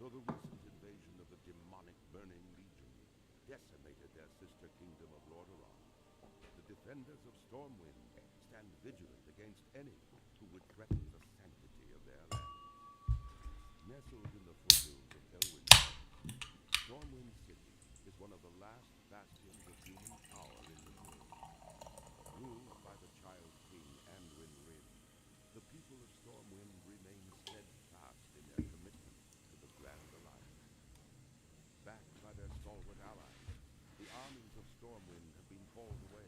though the recent invasion of the demonic Burning Legion decimated their sister kingdom of Lordaeron, the defenders of Stormwind stand vigilant against any who would threaten the sanctity of their lands. Nestled in the foothills of Elwynn, Stormwind City is one of the last bastions of human power in the world. Ruled by the Child King Anduin Rin, the people of Stormwind remain steadfast in their commitment to the Grand Alliance. Backed by their stalwart allies, the armies of Stormwind have been called away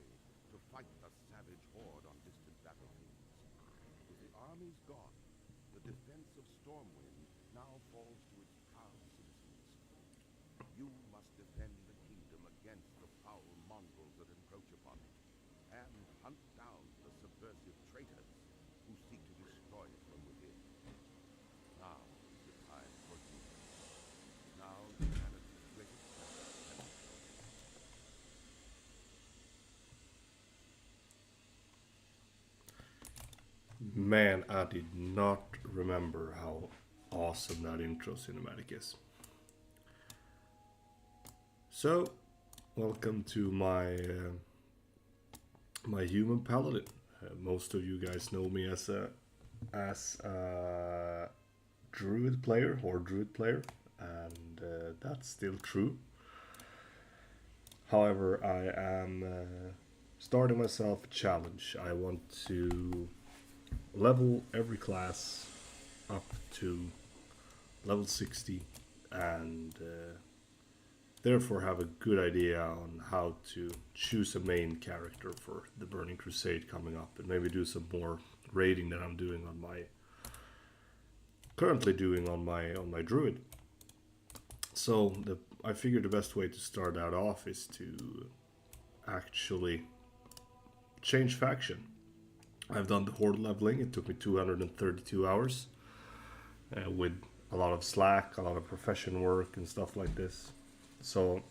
to fight the savage horde on distant battlefields. With the armies gone, the defense of Stormwind now falls to its proud citizens. You must defend the kingdom against the foul mongrels that encroach upon it, and hunt down the subversive traitors who seek to destroy it from within. Now is the time for duty. Now humanity's greatest threat. Man, I did not remember how awesome that intro cinematic is. So, welcome to my human paladin. Most of you guys know me as a druid player or druid player, and that's still true. However, I am starting myself a challenge. I want to level every class up to level 60 and therefore have a good idea on how to choose a main character for the Burning Crusade coming up, and maybe do some more raiding that I'm doing on my currently doing on my druid. So I figured the best way to start that off is to actually change faction. I've done the horde leveling. It took me 232 hours with a lot of slack, a lot of profession work and stuff like this. So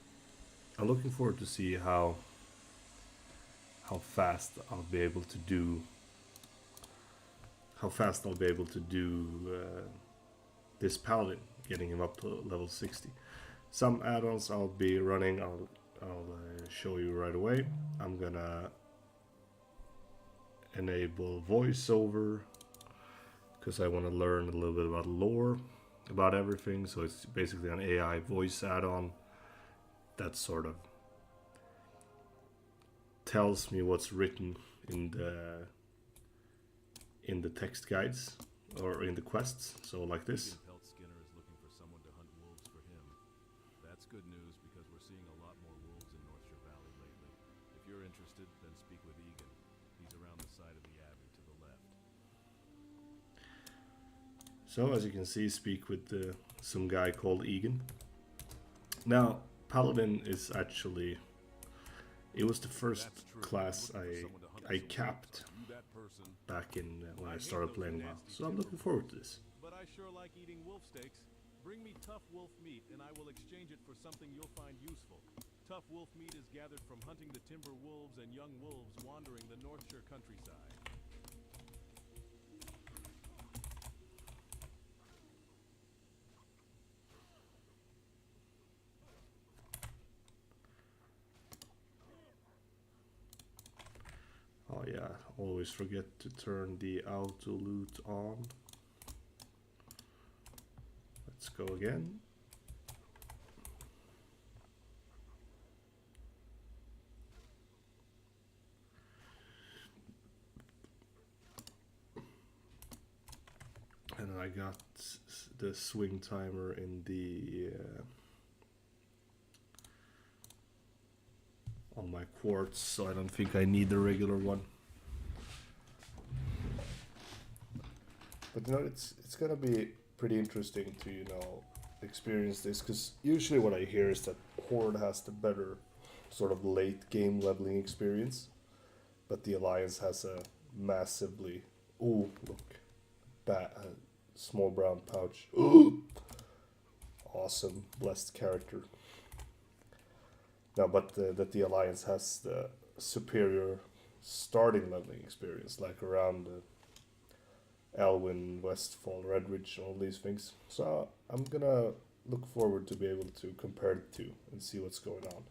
I'm looking forward to see how fast I'll be able to do this paladin, getting him up to level 60. Some add-ons I'll be running. I'll show you right away. I'm gonna enable voiceover because I want to learn a little bit about lore, about everything. So it's basically an AI voice add-on that sort of tells me what's written in the text guides or in the quests. So like this. Pelt Skinner is looking for someone to hunt wolves for him. That's good news because we're seeing a lot more wolves in Northshire Valley lately. If you're interested, then speak with Egan. He's around the side of the abbey to the left. So as you can see, speak with some guy called Egan. Now, Paladin is actually, it was the first class I capped back in when I started playing WoW. So I'm looking forward to this. But I sure like eating wolf steaks. Bring me tough wolf meat and I will exchange it for something you'll find useful. Tough wolf meat is gathered from hunting the timber wolves and young wolves wandering the Northshire countryside. Oh yeah, always forget to turn the auto loot on. Let's go again. And I got the swing timer in the on my quartz, so I don't think I need the regular one. But it's gonna be pretty interesting to experience this, because usually what I hear is that Horde has the better sort of late game leveling experience, but the Alliance has a massively small brown pouch. Awesome, blessed character. No, but that the Alliance has the superior starting leveling experience, like around Elwynn, Westfall, Redridge, all these things. So I'm gonna look forward to be able to compare the two and see what's going on.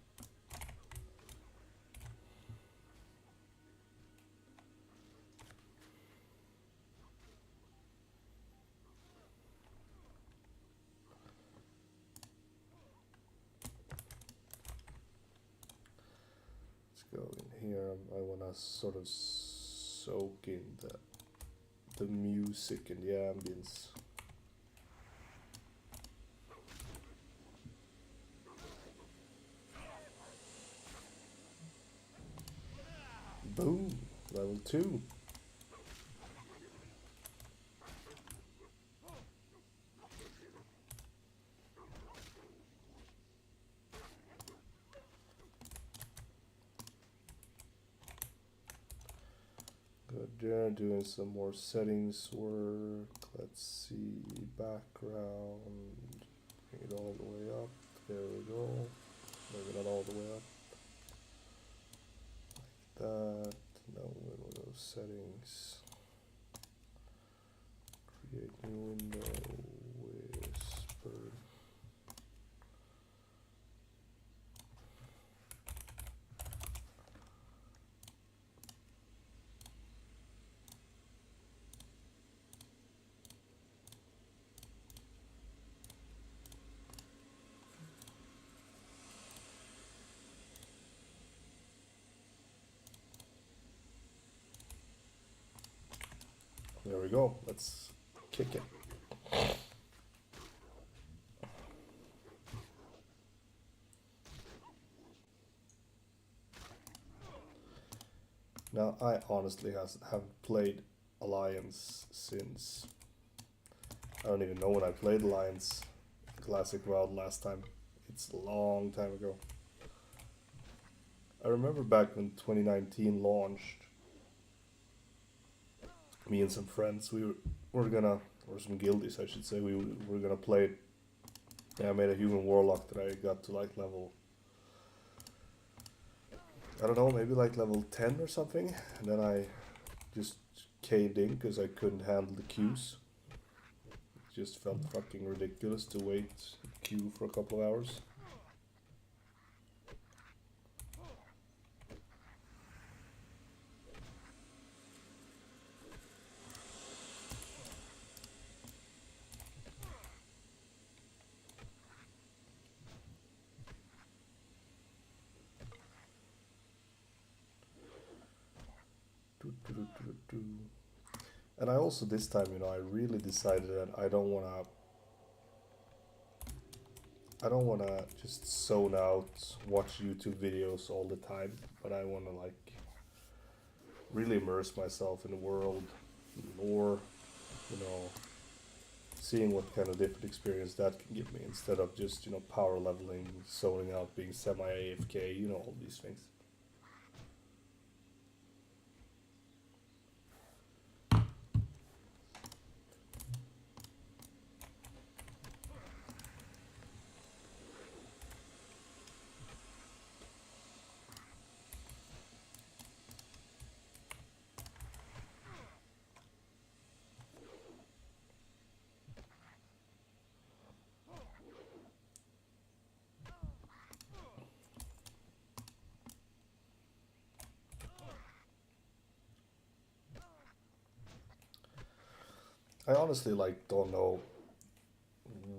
Go in here. I wanna sort of soak in the music and the ambience. Boom, level 2. Good, doing some more settings work. Let's see, background, bring it all the way up. There we go. Maybe not all the way up. Like that. No, where were those settings? Create new window, whisper. There we go. Let's kick it. Now, I honestly haven't played Alliance since... I don't even know when I played Alliance Classic WoW last time. It's a long time ago. I remember back when 2019 launched, me and some friends, we were gonna, or some guildies I should say, we were gonna play it. Yeah, I made a human warlock that I got to like level, I don't know, maybe like level 10 or something, and then I just caved in because I couldn't handle the queues. It just felt fucking ridiculous to wait queue for a couple of hours. And I also this time, you know, I really decided that I don't wanna just zone out, watch YouTube videos all the time, but I wanna like really immerse myself in the world, lore, you know, seeing what kind of different experience that can give me instead of just, you know, power leveling, zoning out, being semi-AFK, you know, all these things. I honestly like don't know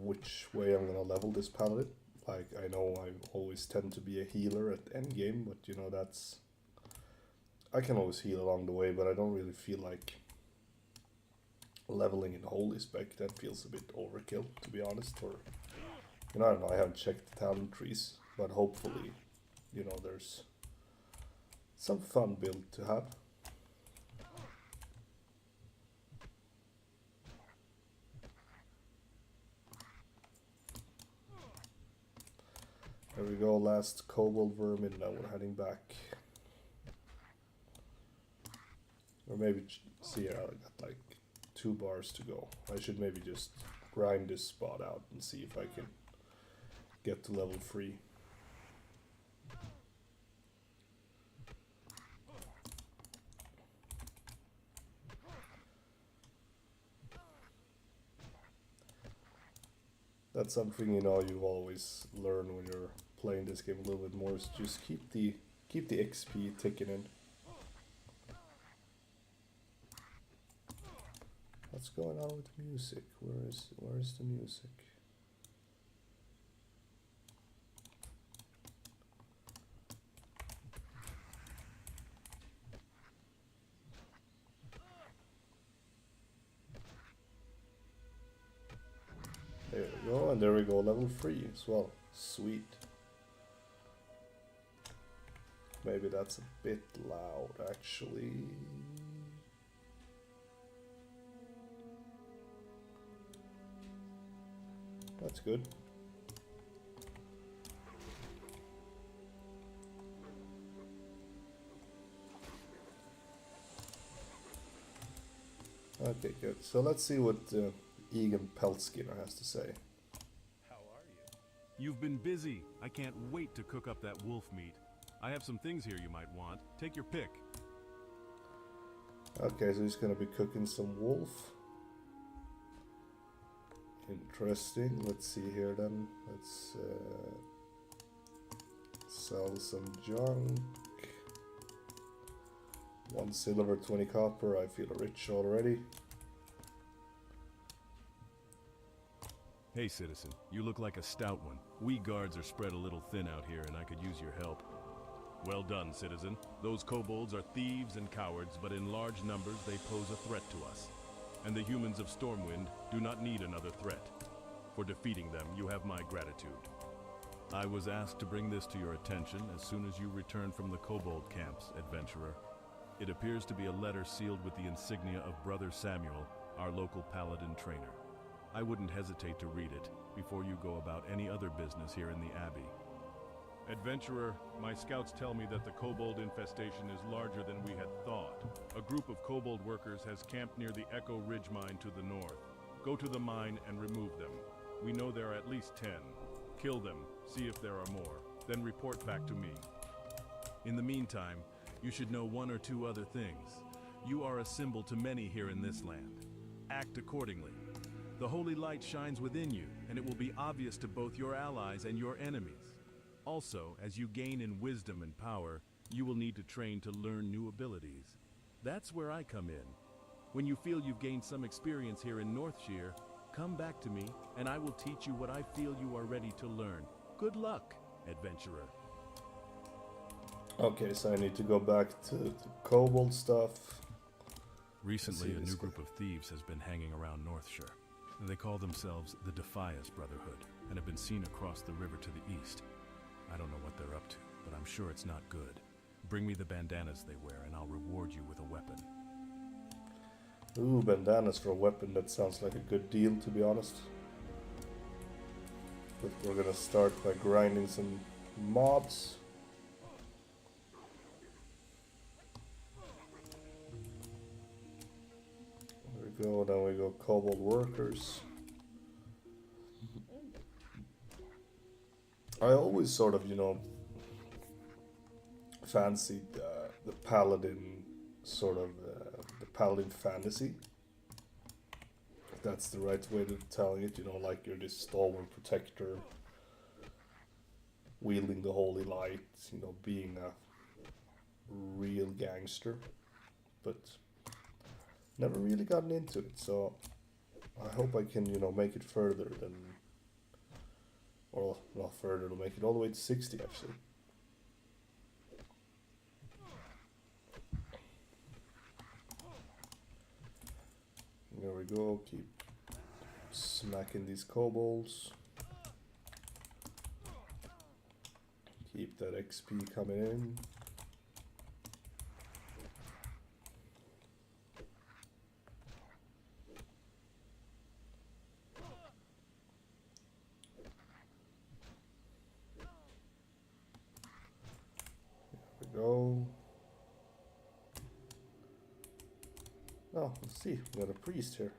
which way I'm gonna level this paladin. Like I know I always tend to be a healer at end game, but you know that's I can always heal along the way, but I don't really feel like leveling in holy spec. That feels a bit overkill, to be honest. Or you know, I don't know. I haven't checked the talent trees, but hopefully, you know, there's some fun build to have. There we go, last kobold vermin, now we're heading back. Or maybe, see, I got like 2 bars to go. I should maybe just grind this spot out and see if I can get to level 3. That's something, you know, you always learn when you're playing this game a little bit more, is just keep the XP ticking in. What's going on with the music? Where is the music? There we go, and there we go, level 3 as well. Sweet. Maybe that's a bit loud, actually. That's good. Okay, good. So let's see what Egan Peltskinner has to say. How are you? You've been busy. I can't wait to cook up that wolf meat. I have some things here you might want. Take your pick. Okay, so he's gonna be cooking some wolf. Interesting. Let's see here then. Let's sell some junk. 1 silver, 20 copper. I feel rich already. Hey, citizen. You look like a stout one. We guards are spread a little thin out here, and I could use your help. Well done, citizen. Those kobolds are thieves and cowards, but in large numbers they pose a threat to us. And the humans of Stormwind do not need another threat. For defeating them, you have my gratitude. I was asked to bring this to your attention as soon as you return from the kobold camps, adventurer. It appears to be a letter sealed with the insignia of Brother Samuel, our local Paladin trainer. I wouldn't hesitate to read it before you go about any other business here in the Abbey. Adventurer, my scouts tell me that the kobold infestation is larger than we had thought. A group of kobold workers has camped near the Echo Ridge mine to the north. Go to the mine and remove them. We know there are at least 10. Kill them, see if there are more, then report back to me. In the meantime, you should know 1 or 2 other things. You are a symbol to many here in this land. Act accordingly. The holy light shines within you, and it will be obvious to both your allies and your enemies. Also, as you gain in wisdom and power, you will need to train to learn new abilities. That's where I come in. When you feel you've gained some experience here in Northshire, come back to me, and I will teach you what I feel you are ready to learn. Good luck, adventurer. Okay, so I need to go back to the kobold stuff. Recently, a new group of thieves has been hanging around Northshire. They call themselves the Defias Brotherhood, and have been seen across the river to the east. I don't know what they're up to, but I'm sure it's not good. Bring me the bandanas they wear, and I'll reward you with a weapon. Ooh, bandanas for a weapon, that sounds like a good deal, to be honest. But we're gonna start by grinding some mobs. There we go, then we go kobold workers. I always sort of, you know, fancied the Paladin, sort of, the Paladin fantasy. If that's the right way to telling it, you know, like you're this stalwart protector, wielding the holy light, you know, being a real gangster. But never really gotten into it, so I hope I can, you know, make it further than, or not further, to make it all the way to 60 actually. There we go, keep smacking these kobolds. Keep that XP coming in. Go. Oh, let's see. We got a priest here.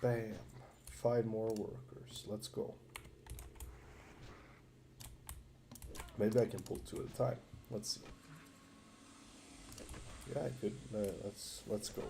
Bam. 5 more workers. Let's go. Maybe I can pull 2 at a time. Let's see. Yeah, I could. Let's go.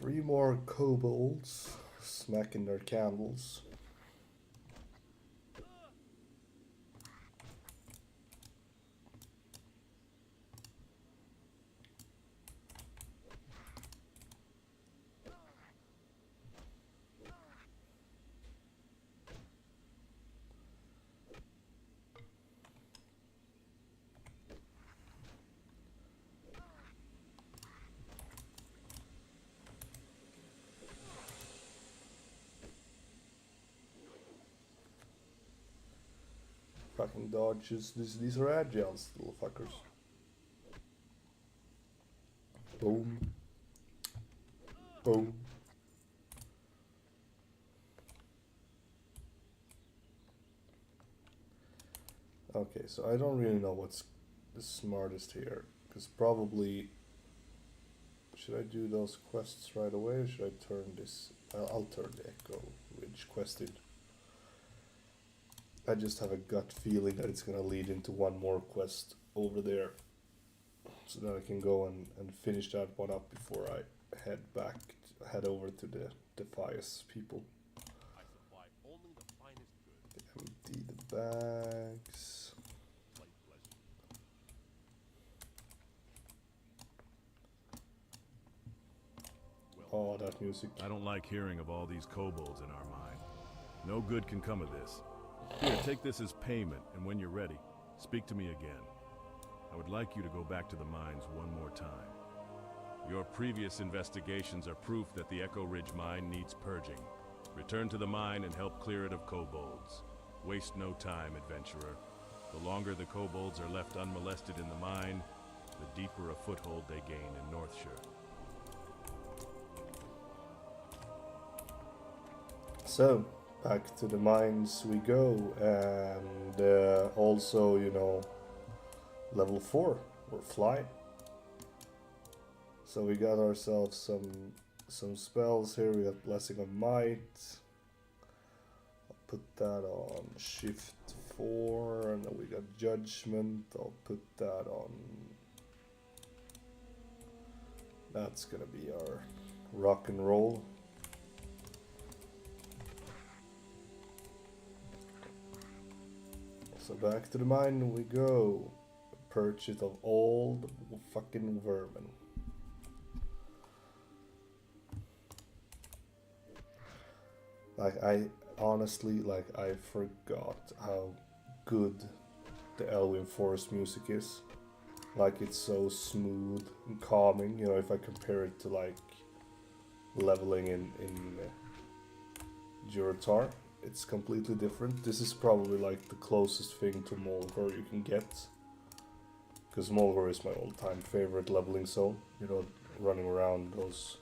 Three more kobolds smacking their candles. Fucking dodges. These are agiles, little fuckers. Boom. Boom. Okay, so I don't really know what's the smartest here. Because probably... Should I do those quests right away or should I turn this... I'll turn the Echo Ridge quest in. I just have a gut feeling that it's gonna lead into one more quest over there. So that I can go and finish that one up before I head over to the Defias people. I supply only the finest goods. Empty the bags. Slight pleasure. Oh, that music. I don't like hearing of all these kobolds in our mine. No good can come of this. Here, take this as payment, and when you're ready, speak to me again. I would like you to go back to the mines one more time. Your previous investigations are proof that the Echo Ridge mine needs purging. Return to the mine and help clear it of kobolds. Waste no time, adventurer. The longer the kobolds are left unmolested in the mine, the deeper a foothold they gain in Northshire. So, back to the mines we go, and also, you know, level 4, we're flying. So we got ourselves some spells here. We got Blessing of Might. I'll put that on Shift 4, and then we got Judgment. I'll put that on. That's gonna be our rock and roll. So back to the mine we go. Purchase of all the fucking vermin. Like, I honestly, like, I forgot how good the Elwynn forest music is. Like, it's so smooth and calming, you know, if I compare it to, like, leveling in Juratar. It's completely different. This is probably, like, the closest thing to Mulgore you can get. Because Mulgore is my all-time favorite leveling zone. You know, running around those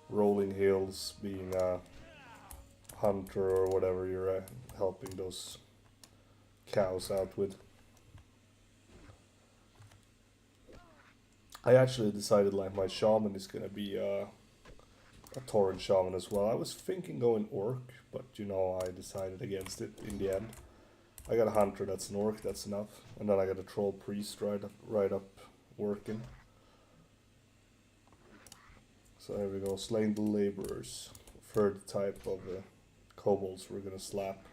rolling hills, being a hunter or whatever you're helping those cows out with. I actually decided like my shaman is gonna be a torrent shaman as well. I was thinking going orc, but you know I decided against it in the end. I got a hunter that's an orc, that's enough, and then I got a troll priest right up working. So here we go, slain the laborers, third type of kobolds we're gonna slap.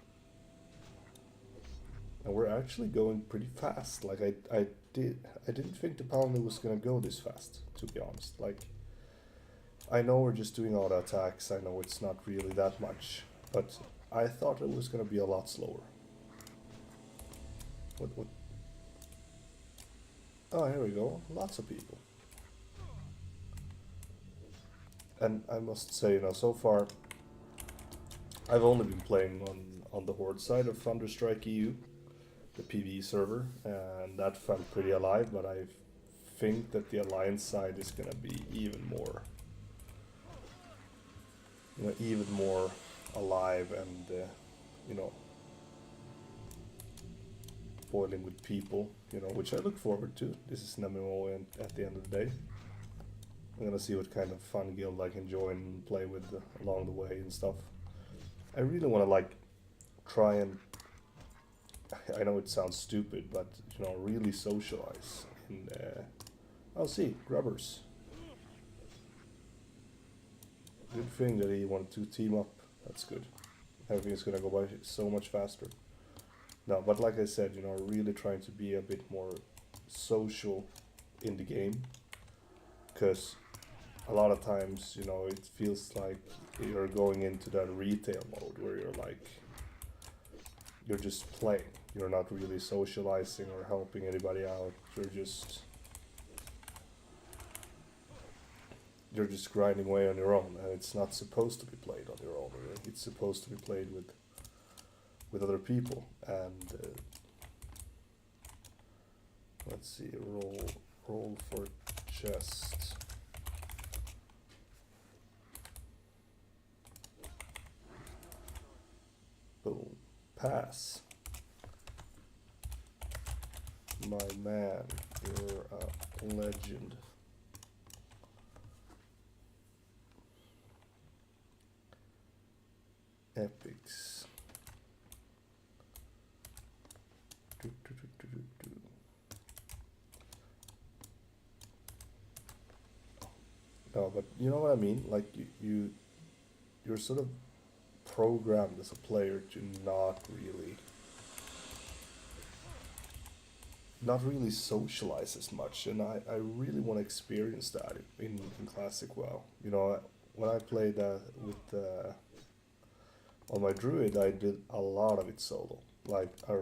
And we're actually going pretty fast. Like I didn't think the Paladin was gonna go this fast, to be honest. Like, I know we're just doing auto attacks, I know it's not really that much, but I thought it was gonna be a lot slower. What? Oh, here we go, lots of people. And I must say, you know, so far I've only been playing on the Horde side of Thunderstrike EU, the PvE server, and that felt pretty alive, but I think that the Alliance side is gonna be even more, even more alive and, boiling with people, which I look forward to. This is an MMO and at the end of the day. I'm gonna see what kind of fun guild I can join and play with along the way and stuff. I really wanna try and, I know it sounds stupid, but really socialize in, I'll see, Grubbers. Good thing that he wanted to team up, that's good. Everything is gonna go by so much faster. No, but like I said, really trying to be a bit more social in the game, because a lot of times, it feels like you're going into that retail mode where you're just playing. You're not really socializing or helping anybody out. You're just grinding away on your own, and it's not supposed to be played on your own. It's supposed to be played with other people. And let's see, roll for chest. Boom. Pass. My man, you're a legend. Epics. No, but you know what I mean? Like you're sort of programmed as a player to not really socialize as much, and I really want to experience that in Classic WoW. When I played on my druid, I did a lot of it solo, like a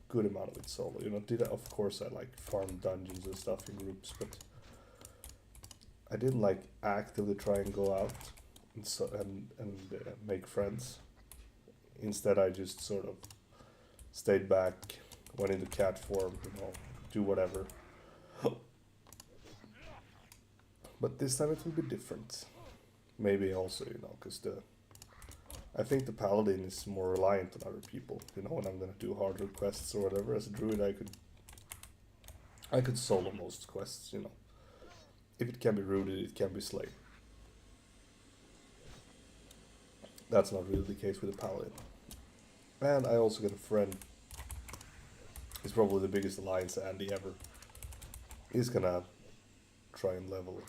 good amount of it solo. Of course I farmed dungeons and stuff in groups, but I didn't actively try and go out and make friends. Instead, I just sort of stayed back, went into cat form, do whatever. But this time it will be different. Maybe also, because I think the Paladin is more reliant on other people. When I'm gonna do harder quests or whatever. As a druid, I could solo most quests. If it can be rooted, it can be slain. That's not really the case with the Paladin. And I also got a friend. He's probably the biggest Alliance Andy ever. He's gonna try and level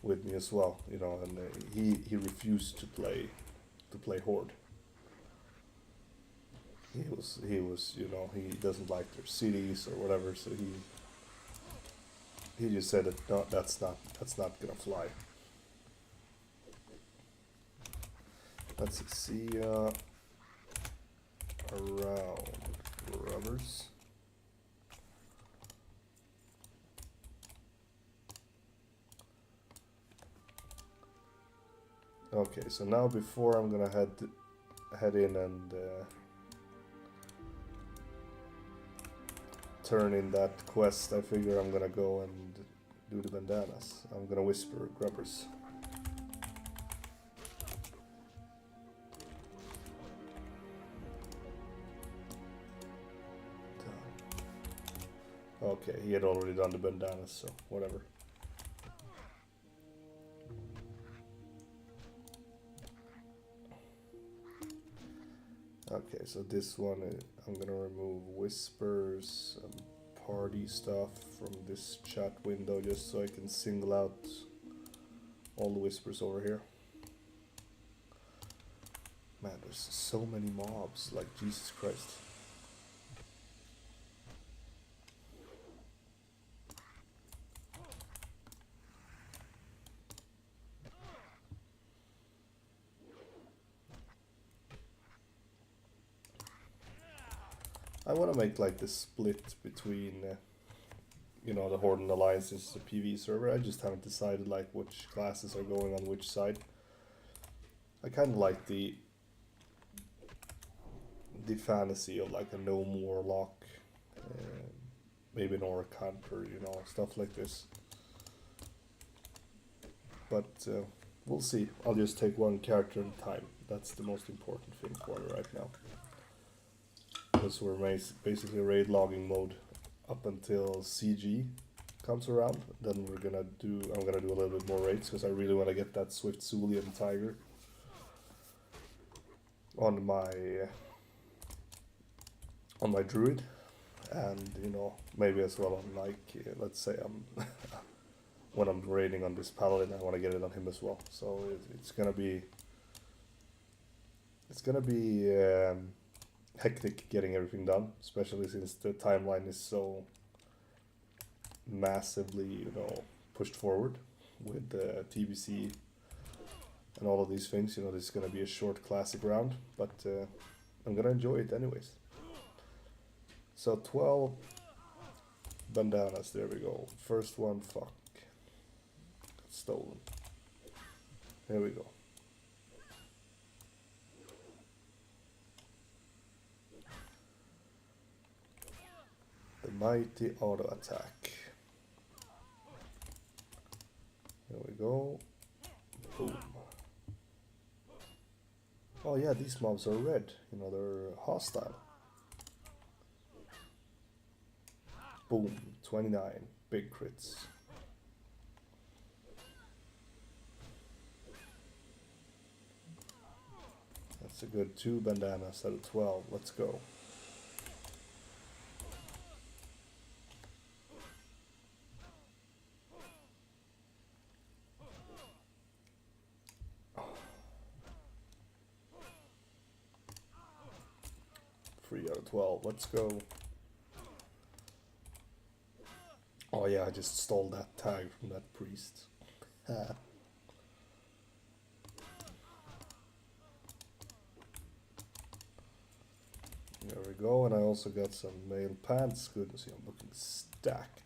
with me as well, and he refused to play Horde. He was he doesn't like their cities or whatever, so he just said that no, that's not gonna fly. Let's see around rubbers. Okay, so now before I'm gonna head in and turn in that quest, I figure I'm gonna go and do the bandanas. I'm gonna whisper grubbers. Okay, he had already done the bandanas, so whatever. Okay, so this one, I'm gonna remove whispers and party stuff from this chat window just so I can single out all the whispers over here. Man, there's so many mobs, like Jesus Christ. I want to make like the split between, the Horde and Alliance is a PvE server. I just haven't decided like which classes are going on which side. I kind of like the fantasy of like a gnome warlock, maybe an orc hunter, you know, stuff like this. But we'll see. I'll just take one character at a time. That's the most important thing for me right now. Because we're basically raid logging mode up until CG comes around. Then I'm gonna do a little bit more raids because I really want to get that Swift Zulian Tiger on my druid, and you know, maybe as well on like let's say when I'm raiding on this paladin, I want to get it on him as well. So it's gonna be hectic getting everything done, especially since the timeline is so massively, you know, pushed forward with the TBC and all of these things. You know, this is gonna be a short classic round, but I'm gonna enjoy it anyways. So 12 bandanas, there we go. First one, fuck. Got stolen. There we go. The mighty auto attack. There we go. Boom. Oh yeah, these mobs are red. You know, they're hostile. Boom, 29, big crits. That's a good 2 bandanas out of 12, let's go. Three out of 12, let's go. Oh yeah, I just stole that tag from that priest. There we go, and I also got some male pants. Good to see, I'm looking stacked.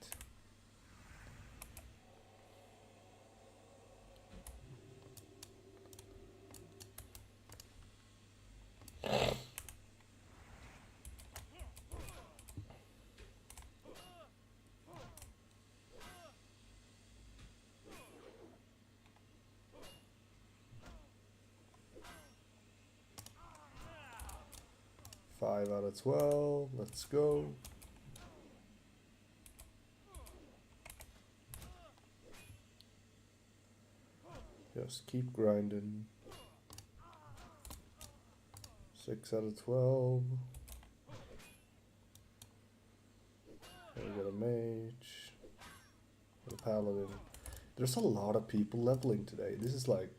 Five out of 12, let's go. Just keep grinding. 6 out of 12. We got a mage. Got a paladin. There's a lot of people leveling today. This is like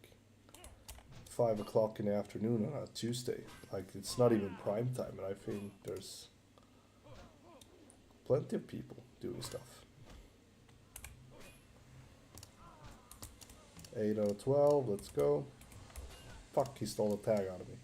5 o'clock in the afternoon on a Tuesday. Like, it's not even prime time, and I think there's plenty of people doing stuff. 8 out of 12, let's go. Fuck, he stole a tag out of me.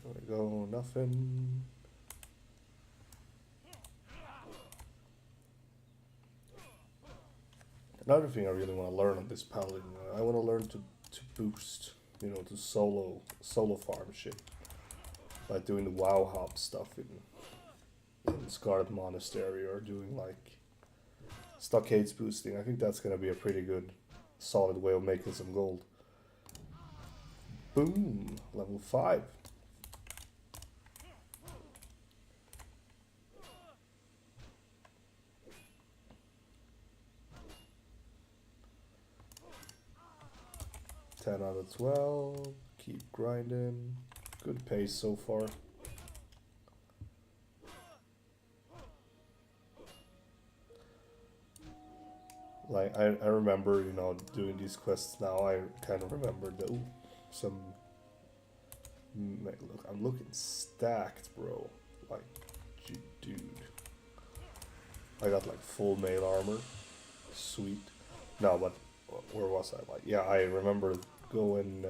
There we go, nothing. Another thing I really want to learn on this paladin, I want to learn to boost, you know, to solo farm shit. Like doing the WoW hop stuff in Scarlet Monastery, or doing like stockades boosting. I think that's gonna be a pretty good, solid way of making some gold. Boom, level 5. Ten out of 12. Keep grinding. Good pace so far. Like I remember, you know, doing these quests now. I kind of remember some. Look, I'm looking stacked, bro. Like, dude. I got like full mail armor. Sweet. No, but where was I? Like, yeah, I remember going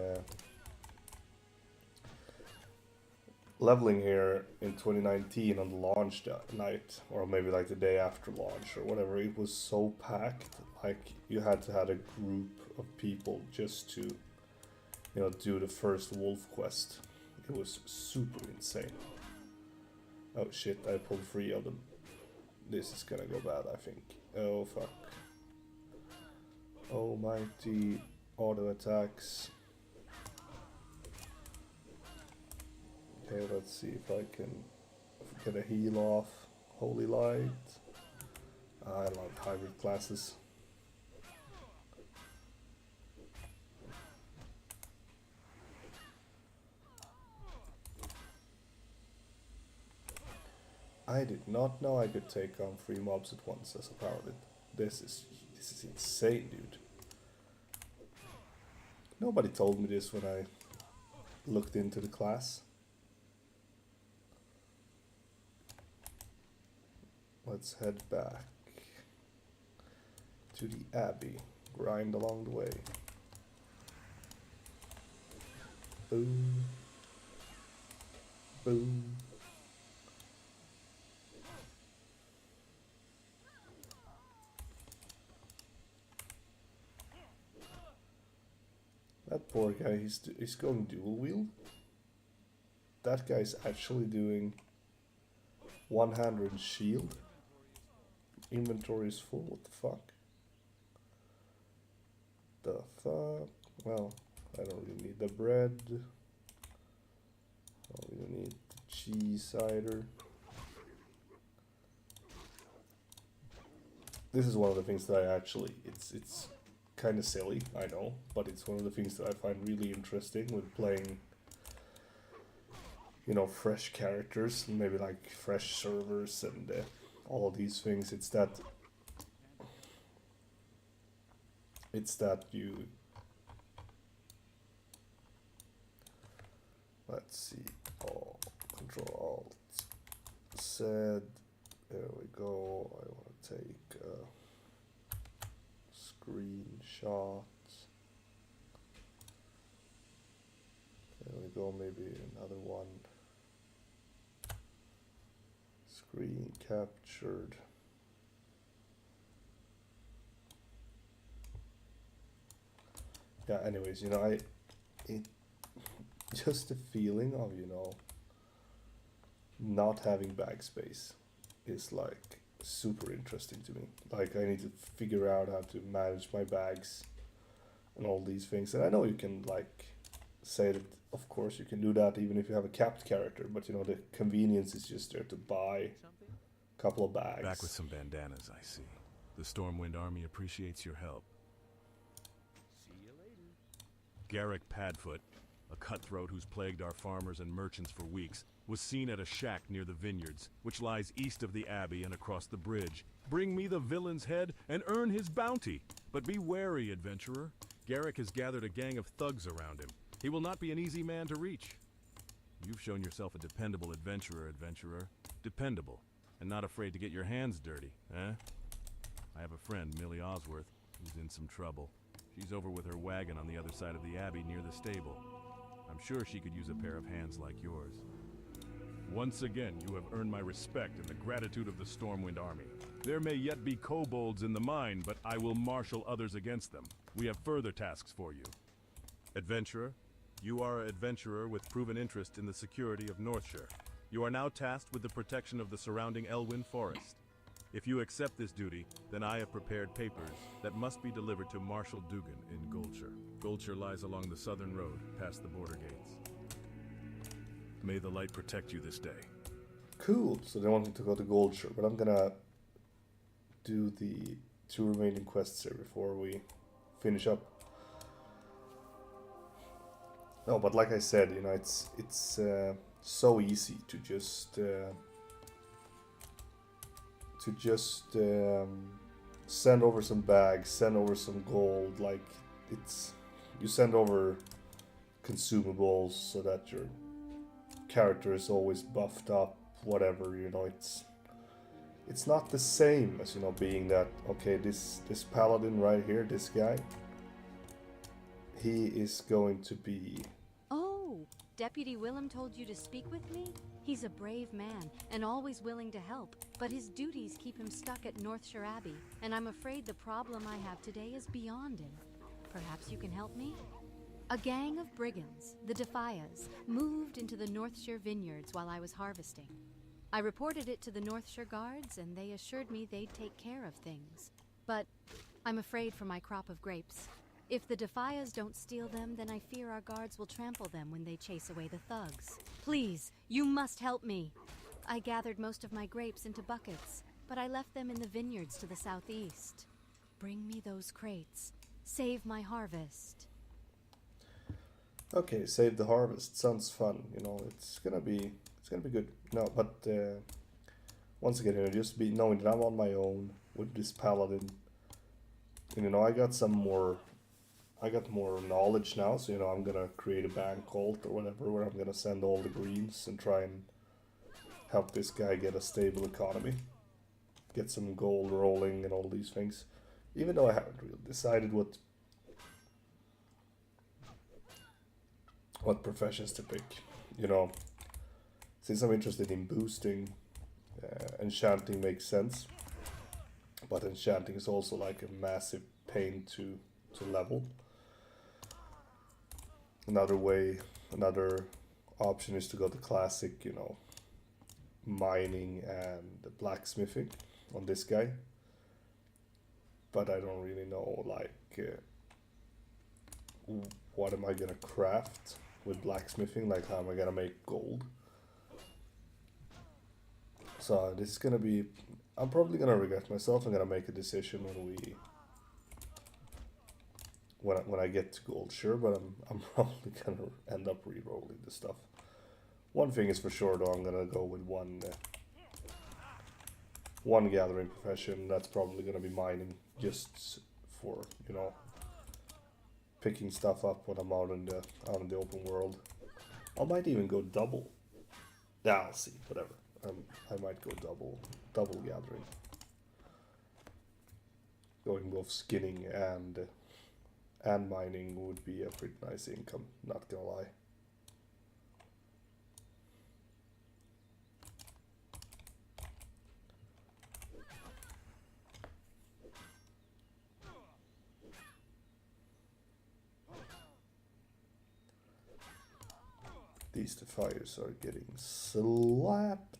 leveling here in 2019 on the launch night, or maybe like the day after launch or whatever, it was so packed. Like you had to have a group of people just to, you know, do the first wolf quest. It was super insane. Oh shit, I pulled 3 of them. This is gonna go bad, I think. Oh fuck. Almighty auto attacks. Okay, let's see if I can get a heal off. Holy Light. I love hybrid classes. I did not know I could take on 3 mobs at once as a paladin. This is insane, dude. Nobody told me this when I looked into the class. Let's head back to the Abbey. Grind along the way. Boom. Boom. That poor guy, he's going dual wield. That guy's actually doing one-handed shield. Inventory is full, what the fuck? The fuck? Well, I don't really need the bread. I don't really need the cheese either. This is one of the things that I actually, it's kind of silly, I know, but it's one of the things that I find really interesting with playing, you know, fresh characters, maybe like fresh servers and all of these things. It's that you, let's see, oh, Control Alt Z, there we go. I want to take screenshot. There we go, maybe another one. Screen captured. Yeah, anyways, you know, just the feeling of, you know, not having bag space is like super interesting to me. Like I need to figure out how to manage my bags and all these things. And I know you can like say that of course you can do that even if you have a capped character, but you know the convenience is just there to buy a couple of bags. Back with some bandanas, I see. The Stormwind army appreciates your help. See you later. Garrick Padfoot, a cutthroat who's plagued our farmers and merchants for weeks, was seen at a shack near the vineyards, which lies east of the Abbey and across the bridge. Bring me the villain's head and earn his bounty. But be wary, adventurer. Garrick has gathered a gang of thugs around him. He will not be an easy man to reach. You've shown yourself a dependable adventurer. Dependable, and not afraid to get your hands dirty, eh? I have a friend, Millie Osworth, who's in some trouble. She's over with her wagon on the other side of the Abbey near the stable. I'm sure she could use a pair of hands like yours. Once again, you have earned my respect and the gratitude of the Stormwind army. There may yet be kobolds in the mine, but I will marshal others against them. We have further tasks for you. Adventurer, you are an adventurer with proven interest in the security of Northshire. You are now tasked with the protection of the surrounding Elwynn forest. If you accept this duty, then I have prepared papers that must be delivered to Marshal Dugan in Goldshire. Goldshire lies along the southern road, past the border gates. May the light protect you this day. Cool, so they want me to go to Goldshire, but I'm gonna do the 2 remaining quests here before we finish up. No, but like I said, you know, it's so easy to just send over some bags, send over some gold. Like you send over consumables so that your character is always buffed up, whatever, you know. It's not the same as, you know, being that, okay, this paladin right here, this guy, he is going to be Deputy Willem told you to speak with me? He's a brave man, and always willing to help, but his duties keep him stuck at Northshire Abbey, and I'm afraid the problem I have today is beyond him. Perhaps you can help me? A gang of brigands, the Defias, moved into the Northshire vineyards while I was harvesting. I reported it to the Northshire Guards, and they assured me they'd take care of things. But I'm afraid for my crop of grapes. If the Defias don't steal them, then I fear our guards will trample them when they chase away the thugs. Please, you must help me. I gathered most of my grapes into buckets, but I left them in the vineyards to the southeast. Bring me those crates. Save my harvest. Okay, save the harvest. Sounds fun. You know, it's gonna be good. No, but once again, you know, just be knowing that I'm on my own with this paladin. And, you know, I got more knowledge now, so you know I'm gonna create a bank cult or whatever, where I'm gonna send all the greens and try and help this guy get a stable economy, get some gold rolling and all these things. Even though I haven't really decided what professions to pick, you know. Since I'm interested in boosting, enchanting makes sense, but enchanting is also like a massive pain to level. Another option is to go the classic, you know, mining and blacksmithing on this guy. But I don't really know, like, what am I gonna craft with blacksmithing? Like, how am I gonna make gold? So this is gonna be, I'm probably gonna regret myself. I'm gonna make a decision when I get to gold, sure, but I'm probably gonna end up re-rolling the stuff. One thing is for sure though, I'm gonna go with one gathering profession. That's probably gonna be mining, just for, you know, picking stuff up when I'm out in the open world. I might even go double. Yeah, I'll see. Whatever. I might go double gathering. Going both skinning and mining would be a pretty nice income, not gonna lie. These Defiers are getting slapped.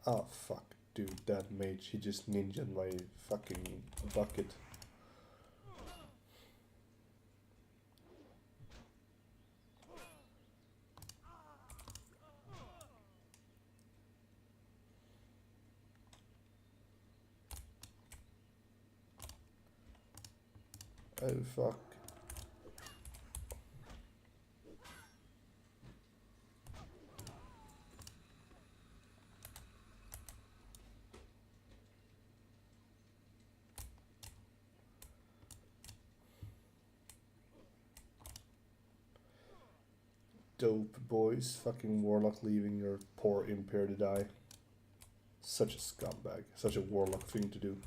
Oh fuck, dude, that mage, he just ninja'd my fucking bucket. Oh fuck. Dope, boys. Fucking warlock leaving your poor imp here to die. Such a scumbag. Such a warlock thing to do.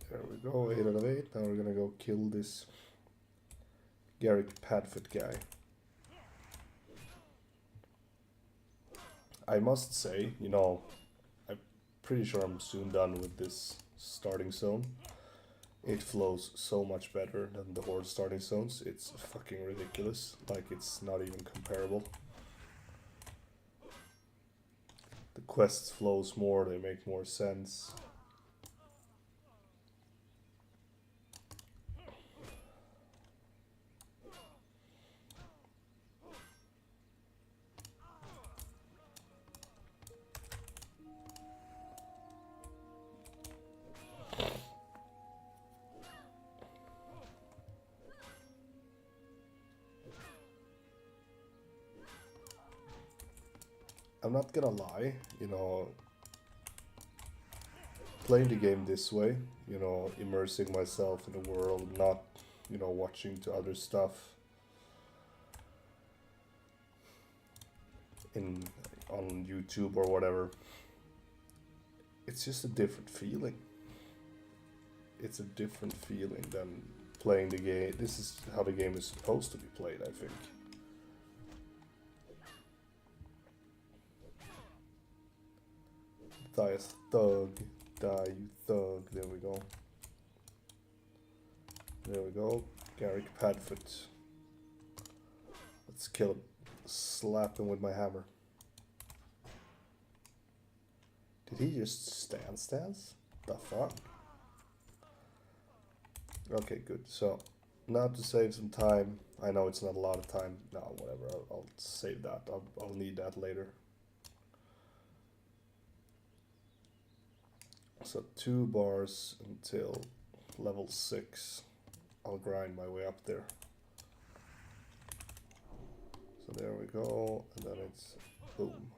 There we go, 8 out of 8. Now we're gonna go kill this Garrick Padfoot guy. I must say, you know, I'm pretty sure I'm soon done with this starting zone. It flows so much better than the Horde starting zones. It's fucking ridiculous. Like, it's not even comparable. The quests flows more, they make more sense. I'm not gonna lie, you know, playing the game this way, you know, immersing myself in the world, not, you know, watching to other stuff on YouTube or whatever. It's just a different feeling. It's a different feeling than playing the game. This is how the game is supposed to be played, I think. Die as thug. Die, you thug. There we go. There we go. Garrick Padfoot. Let's kill him. Slap him with my hammer. Did he just stance? The fuck? Okay, good. So, now to save some time. I know it's not a lot of time. No, whatever. I'll save that. I'll need that later. So 2 bars until level 6. I'll grind my way up there. So there we go, and then it's boom.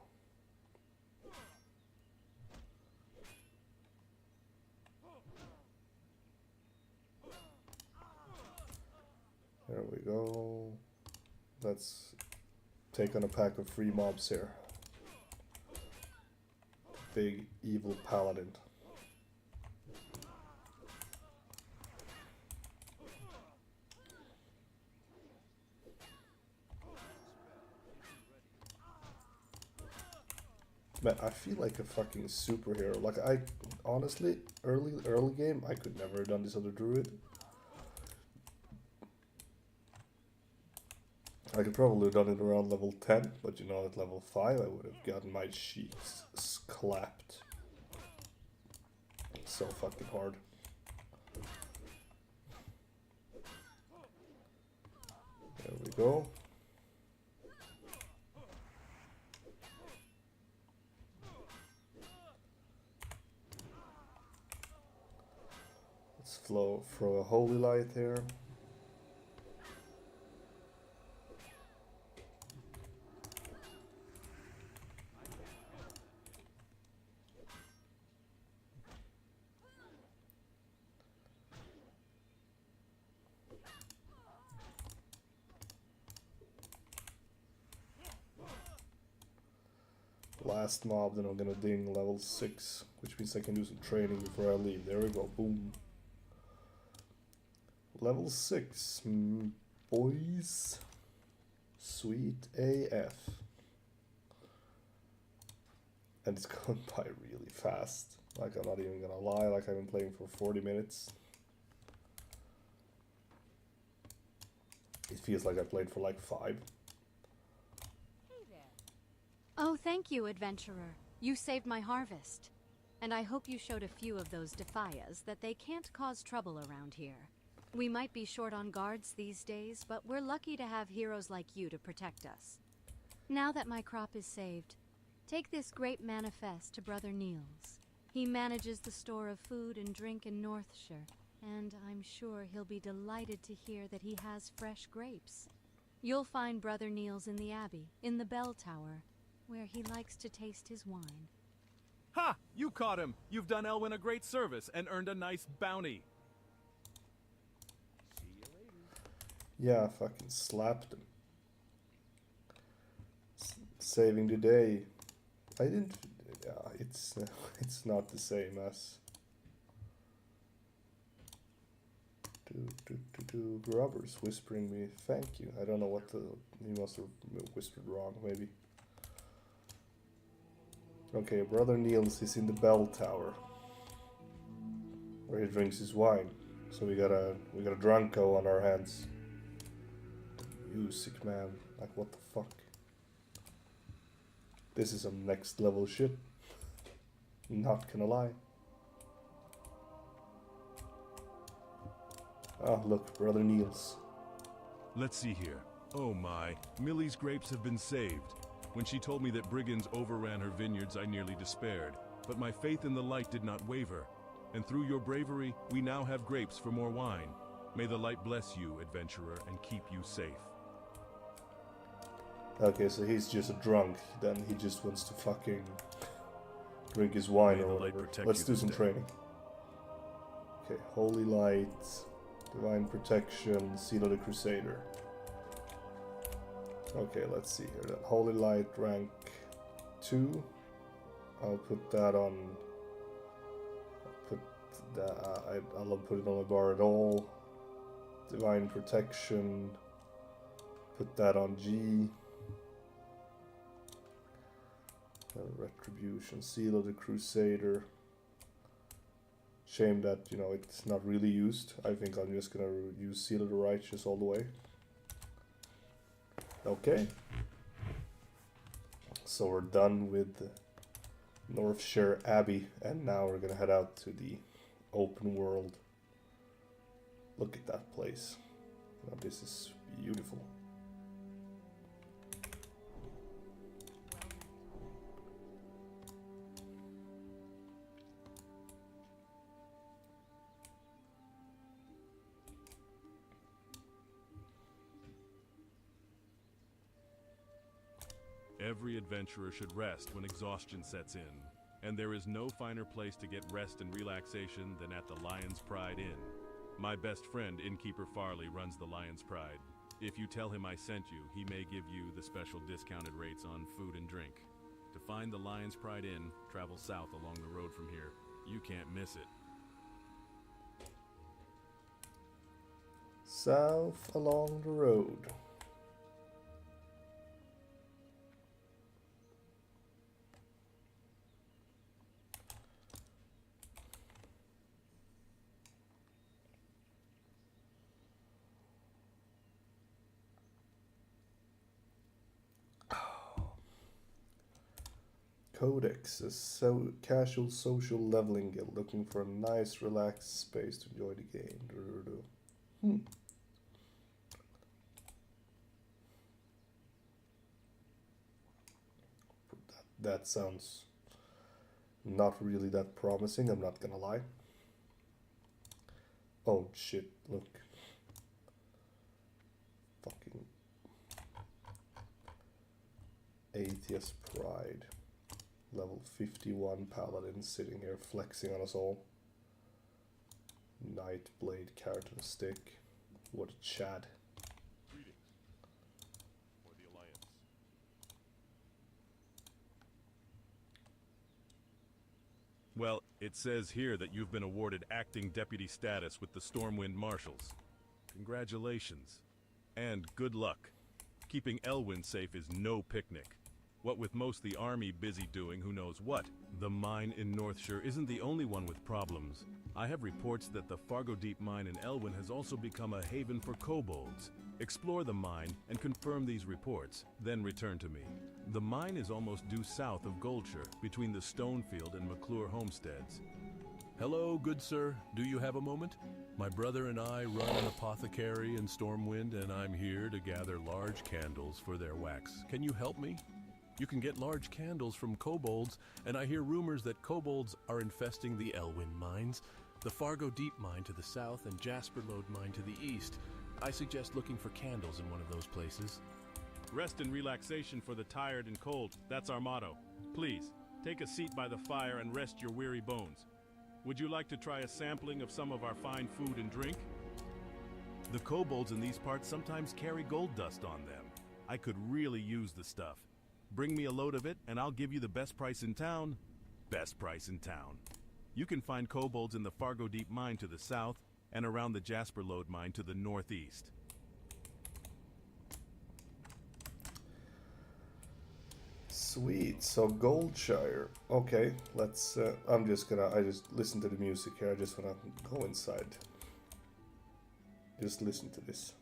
There we go. Let's take on a pack of 3 mobs here. Big evil Paladin. Man, I feel like a fucking superhero. Like, I honestly, early game, I could never have done this other druid. I could probably have done it around level 10, but you know, at level 5 I would have gotten my cheeks clapped. It's so fucking hard. There we go. Let's throw a holy light here. Last mob, then I'm gonna ding level 6, which means I can do some training before I leave. There we go, boom. Level 6, boys. Sweet AF. And it's gone by really fast. Like, I'm not even gonna lie, like I've been playing for 40 minutes. It feels like I played for like 5. Oh, thank you, adventurer. You saved my harvest. And I hope you showed a few of those defias that they can't cause trouble around here. We might be short on guards these days, but we're lucky to have heroes like you to protect us. Now that my crop is saved, take this great manifest to Brother Niels. He manages the store of food and drink in Northshire, and I'm sure he'll be delighted to hear that he has fresh grapes. You'll find Brother Niels in the Abbey, in the bell tower, where he likes to taste his wine. Ha! You caught him! You've done Elwynn a great service and earned a nice bounty. See you later. Yeah, I fucking slapped him. Saving the day. I didn't... Yeah, it's not the same as... Grubbers whispering me thank you. I don't know what the... He must have whispered wrong, maybe. Okay, Brother Niels is in the bell tower, where he drinks his wine. So we got a drunko on our hands. You sick man, like what the fuck? This is some next level shit. Not gonna lie. Ah, look, Brother Niels. Let's see here. Oh my, Millie's grapes have been saved. When she told me that brigands overran her vineyards, I nearly despaired. But my faith in the light did not waver. And through your bravery, we now have grapes for more wine. May the light bless you, adventurer, and keep you safe. Okay, so he's just a drunk. Then he just wants to fucking drink his wine May or the light whatever. protect Let's you do this some day. training. Okay, Holy Light, Divine Protection, Seal of the Crusader. Okay, let's see here then. Holy Light rank 2. I'll put that on. I'll not put it on my bar at all. Divine Protection. Put that on G. Retribution, Seal of the Crusader. Shame that, you know, it's not really used. I think I'm just gonna use Seal of the Righteous all the way. Okay. So we're done with Northshire Abbey, and now we're gonna head out to the open world. Look at that place. Now, this is beautiful. Every adventurer should rest when exhaustion sets in, and there is no finer place to get rest and relaxation than at the Lion's Pride Inn. My best friend, Innkeeper Farley, runs the Lion's Pride. If you tell him I sent you, he may give you the special discounted rates on food and drink. To find the Lion's Pride Inn, travel south along the road from here. You can't miss it. South along the road. Codex, a casual social leveling guild looking for a nice relaxed space to enjoy the game. That sounds not really that promising, I'm not gonna lie. Oh shit, look. Fucking Atheist Pride. Level 51 Paladin sitting here flexing on us all. Nightblade carrot and stick. What a Chad. Greetings. For the Alliance. Well, it says here that you've been awarded acting deputy status with the Stormwind Marshals. Congratulations. And good luck. Keeping Elwynn safe is no picnic. What with most the army busy doing who knows what. The mine in Northshire isn't the only one with problems. I have reports that the Fargo Deep mine in Elwynn has also become a haven for kobolds. Explore the mine and confirm these reports, then return to me. The mine is almost due south of Goldshire, between the Stonefield and McClure homesteads. Hello, good sir. Do you have a moment? My brother and I run an apothecary in Stormwind, and I'm here to gather large candles for their wax. Can you help me? You can get large candles from kobolds, and I hear rumors that kobolds are infesting the Elwynn mines, the Fargo Deep mine to the south and Jasper Lode mine to the east. I suggest looking for candles in one of those places. Rest and relaxation for the tired and cold. That's our motto. Please, take a seat by the fire and rest your weary bones. Would you like to try a sampling of some of our fine food and drink? The kobolds in these parts sometimes carry gold dust on them. I could really use the stuff. Bring me a load of it, and I'll give you the best price in town. Best price in town. You can find kobolds in the Fargo Deep mine to the south, and around the Jasper Lode mine to the northeast. Sweet, so Goldshire. Okay, let's, I just listen to the music here, I just wanna go inside. Just listen to this.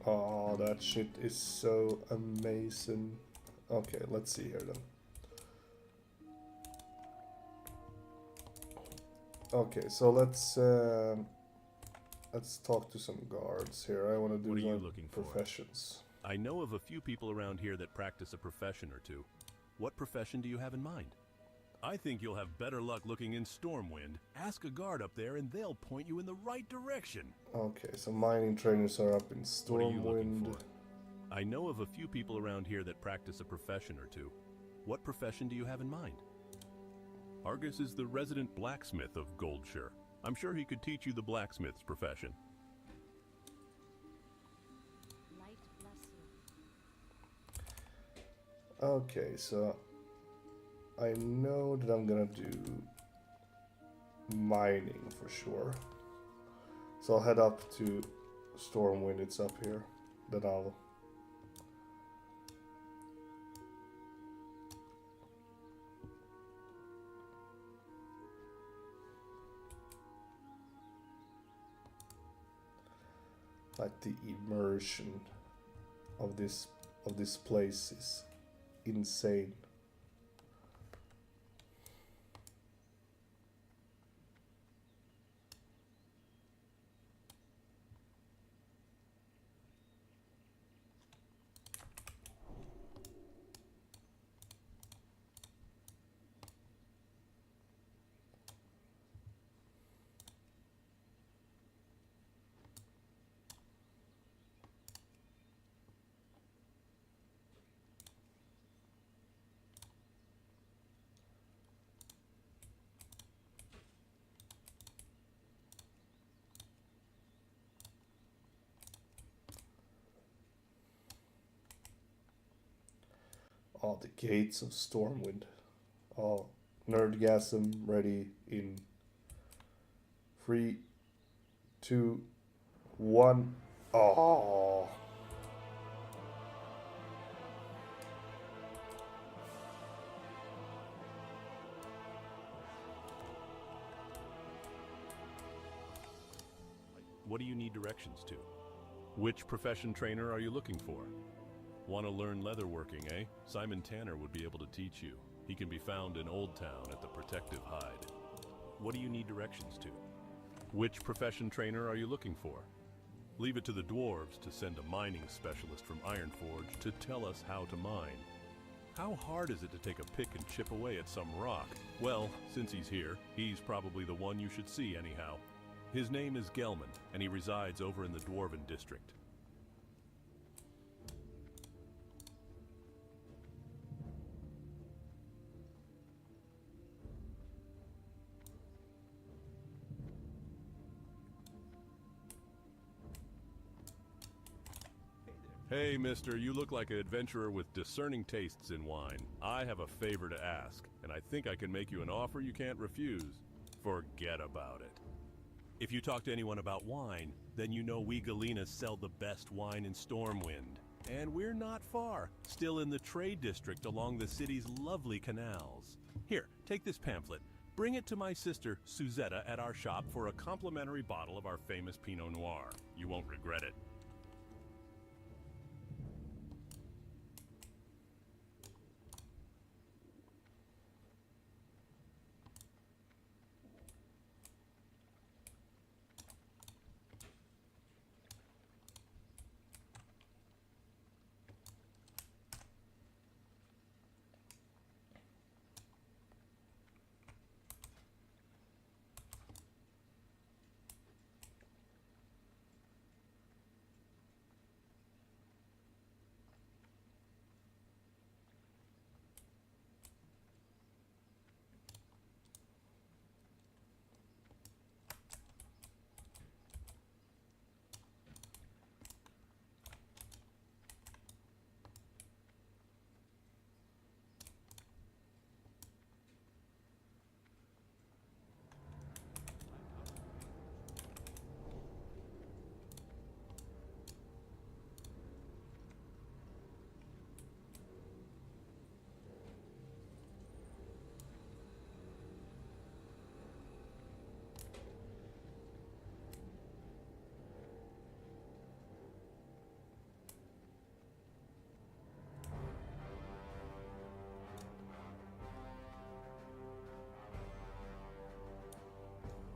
Oh, that shit is so amazing. Okay, let's see here then. Okay, so let's talk to some guards here. I want to do What are you some looking for? professions. I know of a few people around here that practice a profession or two. What profession do you have in mind? I think you'll have better luck looking in Stormwind. Ask a guard up there and they'll point you in the right direction. Okay, so mining trainers are up in What are you looking Stormwind. for? I know of a few people around here that practice a profession or two. What profession do you have in mind? Argus is the resident blacksmith of Goldshire. I'm sure he could teach you the blacksmith's profession. Light bless you. Okay, so I know that I'm gonna do mining for sure. So I'll head up to Stormwind, it's up here. Then I'll like the immersion of this place is insane. Oh, the gates of Stormwind. Oh, Nerdgasm ready in 3, 2, 1. Oh. What do you need directions to? Which profession trainer are you looking for? Want to learn leatherworking, eh? Simon Tanner would be able to teach you. He can be found in Old Town at the Protective Hide. What do you need directions to? Which profession trainer are you looking for? Leave it to the dwarves to send a mining specialist from Ironforge to tell us how to mine. How hard is it to take a pick and chip away at some rock? Well, since he's here, he's probably the one you should see anyhow. His name is Gelman, and he resides over in the Dwarven District. Hey, mister, you look like an adventurer with discerning tastes in wine. I have a favor to ask, and I think I can make you an offer you can't refuse. Forget about it. If you talk to anyone about wine, then you know we Galenas sell the best wine in Stormwind. And we're not far, still in the trade district along the city's lovely canals. Here, take this pamphlet. Bring it to my sister, Suzetta, at our shop for a complimentary bottle of our famous Pinot Noir. You won't regret it.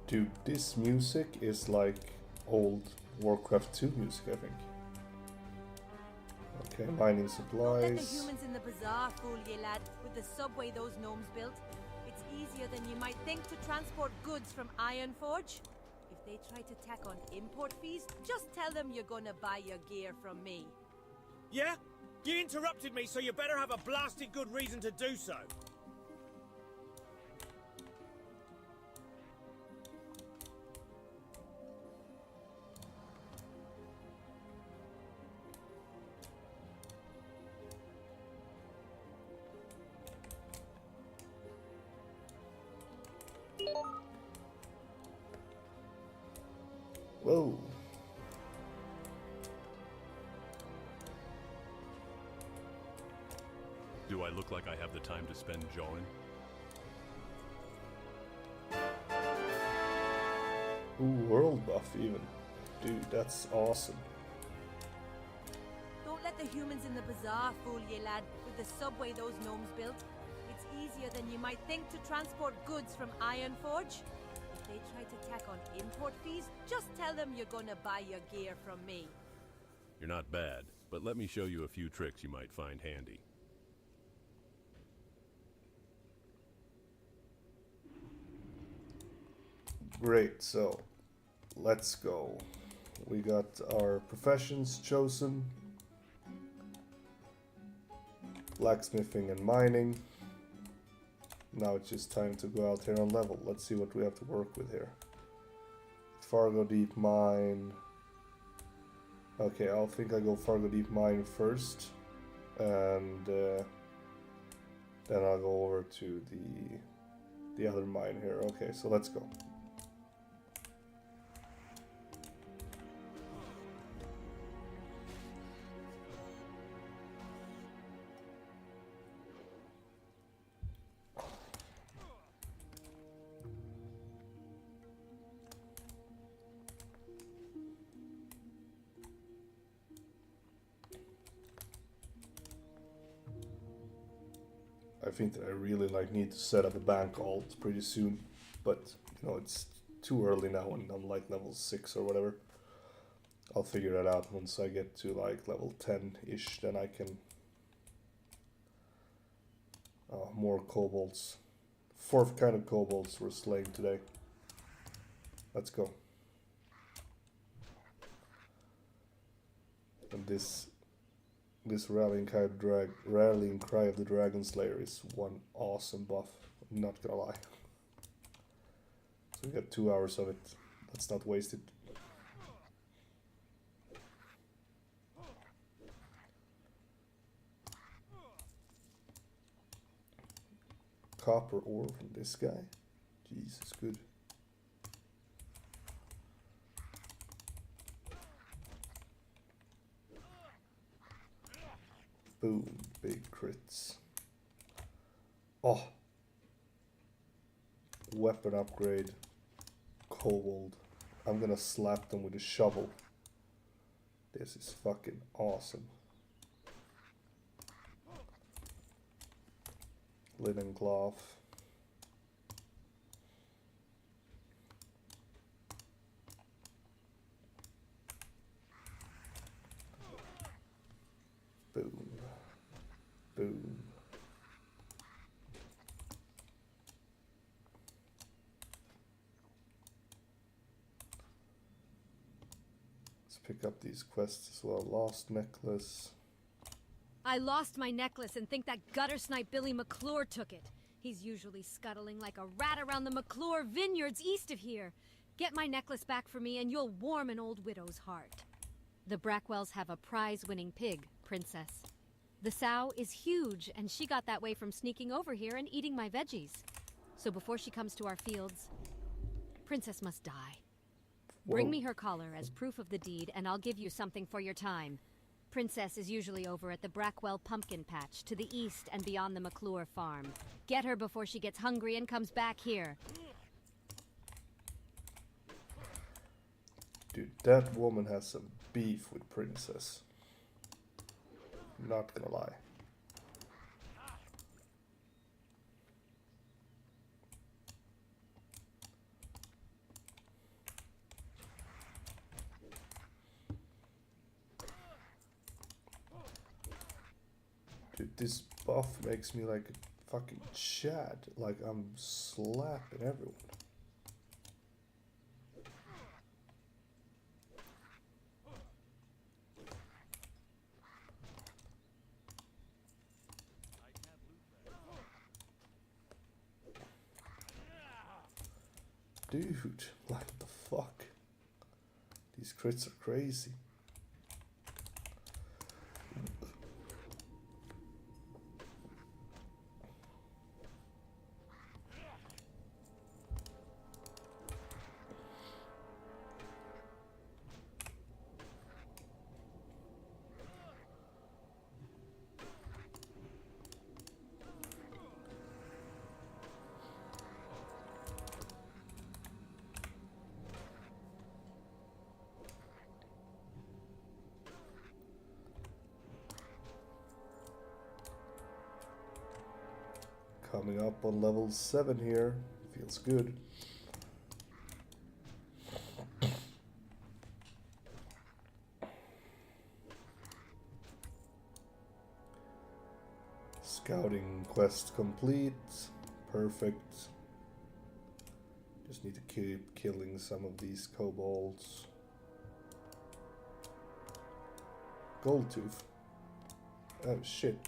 Dude, this music is like old Warcraft 2 music, I think. Okay, mining Don't let the supplies. humans in the bazaar fool you, lad. With the subway those gnomes built, it's easier than you might think to transport goods from Ironforge. If they try to tack on import fees, just tell them you're gonna buy your gear from me. Yeah? You interrupted me, so you better have a blasted good reason to do so. Whoa. Do I look like I have the time to spend jawing? Ooh, world buff even. Dude, that's awesome. Don't let the humans in the bazaar fool you, lad. With the subway those gnomes built, it's easier than you might think to transport goods from Ironforge. If they try to tack on import fees, just tell them you're gonna buy your gear from me. You're not bad, but let me show you a few tricks you might find handy. Great, so let's go. We got our professions chosen. Blacksmithing and mining. Now it's just time to go out here and level. Let's see what we have to work with here. Fargo Deep Mine. Okay, I'll think I go Fargo Deep Mine first. And then I'll go over to the other mine here. Okay, so let's go. I think that I really need to set up a bank alt pretty soon, but you know, it's too early now and I'm like level 6 or whatever. I'll figure that out once I get to like level 10-ish, then I can more kobolds. 4th kind of kobolds were slain today. Let's go. And this rallying cry of the Dragon Slayer is one awesome buff. I'm not gonna lie. So we got 2 hours of it. Let's not waste it. Copper ore from this guy. Jesus, good. Boom, big crits. Oh. Weapon upgrade. Kobold. I'm gonna slap them with a shovel. This is fucking awesome. Linen cloth. Boom. Boom. Let's pick up these quests as well. Lost necklace. I lost my necklace and think that gutter snipe Billy McClure took it. He's usually scuttling like a rat around the McClure vineyards east of here. Get my necklace back for me and you'll warm an old widow's heart. The Brackwells have a prize-winning pig, Princess. The sow is huge, and she got that way from sneaking over here and eating my veggies. So before she comes to our fields, Princess must die. Bring me her collar as proof of the deed, and I'll give you something for your time. Princess is usually over at the Brackwell pumpkin patch, to the east and beyond the McClure farm. Get her before she gets hungry and comes back here. Dude, that woman has some beef with Princess. Not gonna lie. Dude, this buff makes me like a fucking Chad. Like I'm slapping everyone. Dude, like what the fuck? These crits are crazy. Coming up on level 7 here. Feels good. Scouting quest complete. Perfect. Just need to keep killing some of these kobolds. Gold tooth. Oh shit.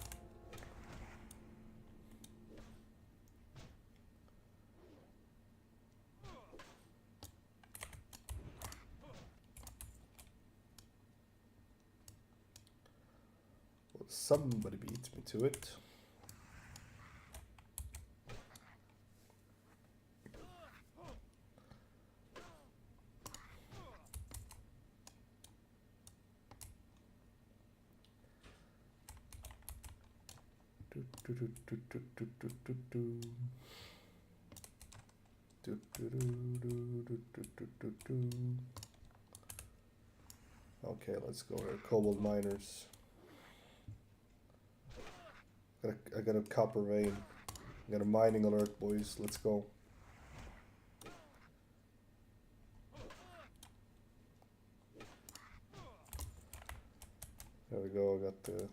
Somebody beat me to it. Okay, let's go here. Kobold miners. I got a copper vein. I got a mining alert, boys. Let's go. There we go. I got the.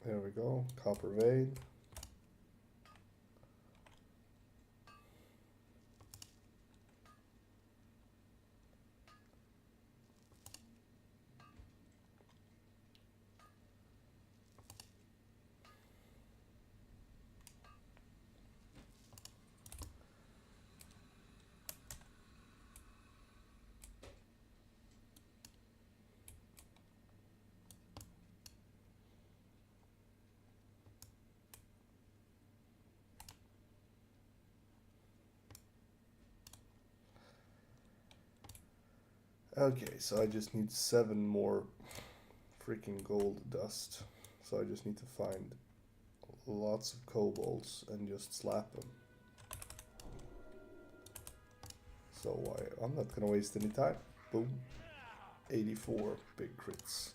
There we go. Copper vein. Okay, so I just need 7 more freaking gold dust. So I just need to find lots of kobolds and just slap them. So I'm not gonna waste any time. Boom. 84 big crits.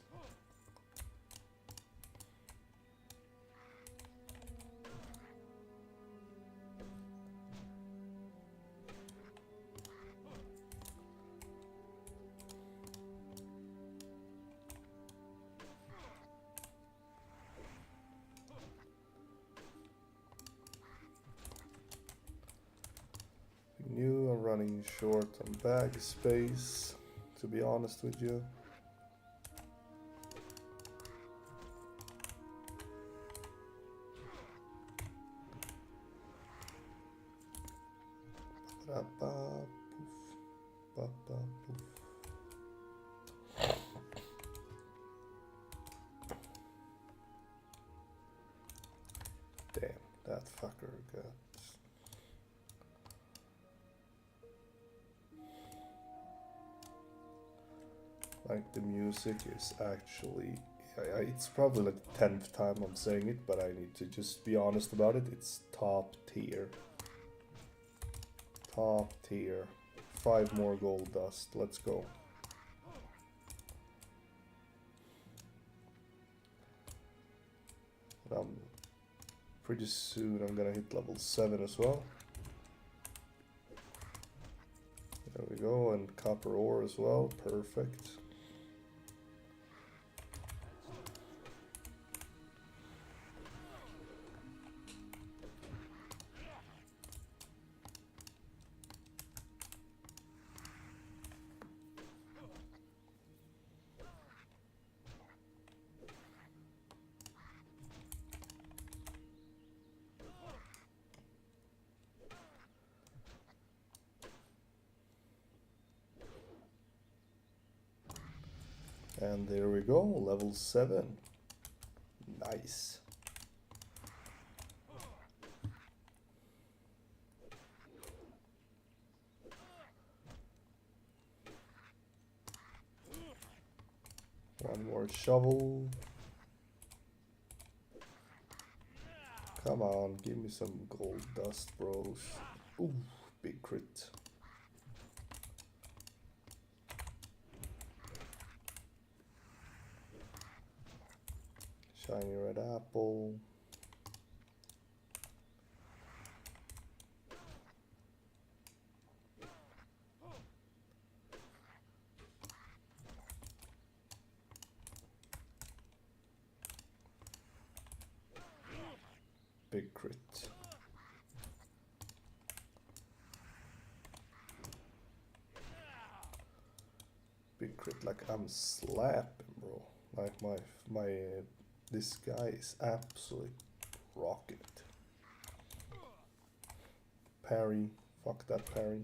I'm running short on bag space, to be honest with you. Damn, that fucker got... Like, the music is actually, it's probably like the 10th time I'm saying it, but I need to just be honest about it. It's top tier. Top tier. 5 more gold dust. Let's go. Pretty soon I'm gonna hit level 7 as well. There we go, and copper ore as well. Perfect. And there we go, level 7. Nice. One more shovel. Come on, give me some gold dust, bros. Ooh, big crit. Shiny red apple. Big crit. Big crit, like I'm slapping, bro. Like my this guy is absolute rocket. Parry, fuck that parry.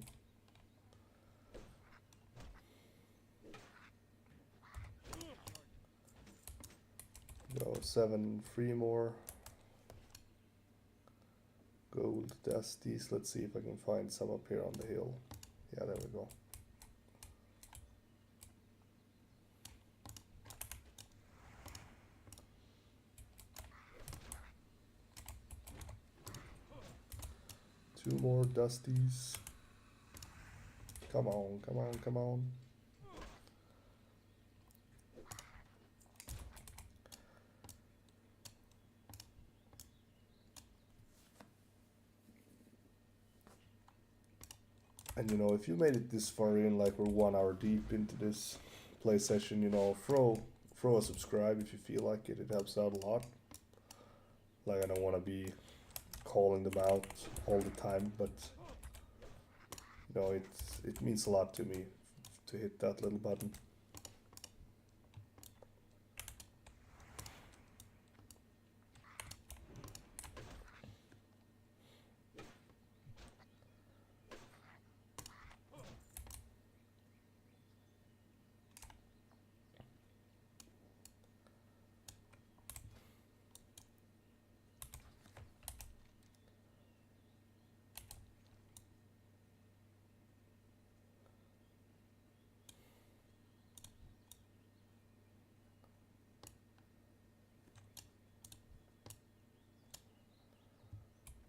Go 7, 3 more. Gold dusties. Let's see if I can find some up here on the hill. Yeah, there we go. Two more dusties. Come on, come on, come on. And you know, if you made it this far in, like we're 1 hour deep into this play session, you know, throw a subscribe if you feel like it. It helps out a lot. Like, I don't want to be calling them out all the time, but you know, it means a lot to me to hit that little button.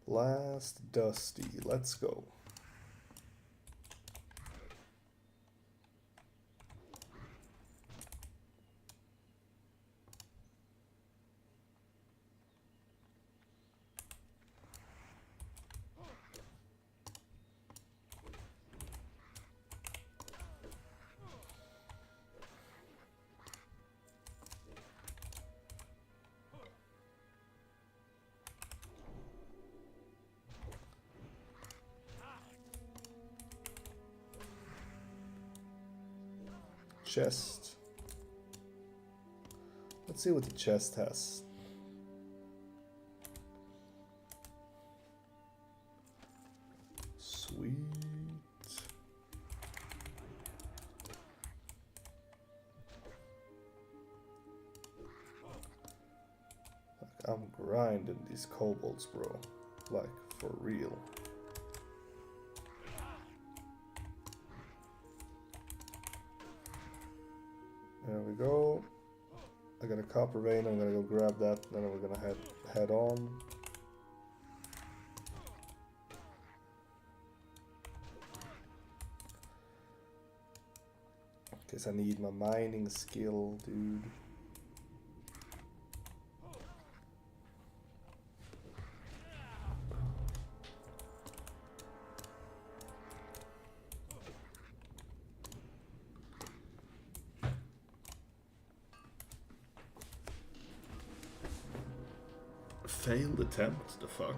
Last dusty, let's go. Chest. Let's see what the chest has. Sweet. Like, I'm grinding these kobolds, bro. Like, for real. There we go. I got a copper vein. I'm gonna go grab that. Then we're gonna head on. Guess I need my mining skill, dude. Failed attempt, the fuck?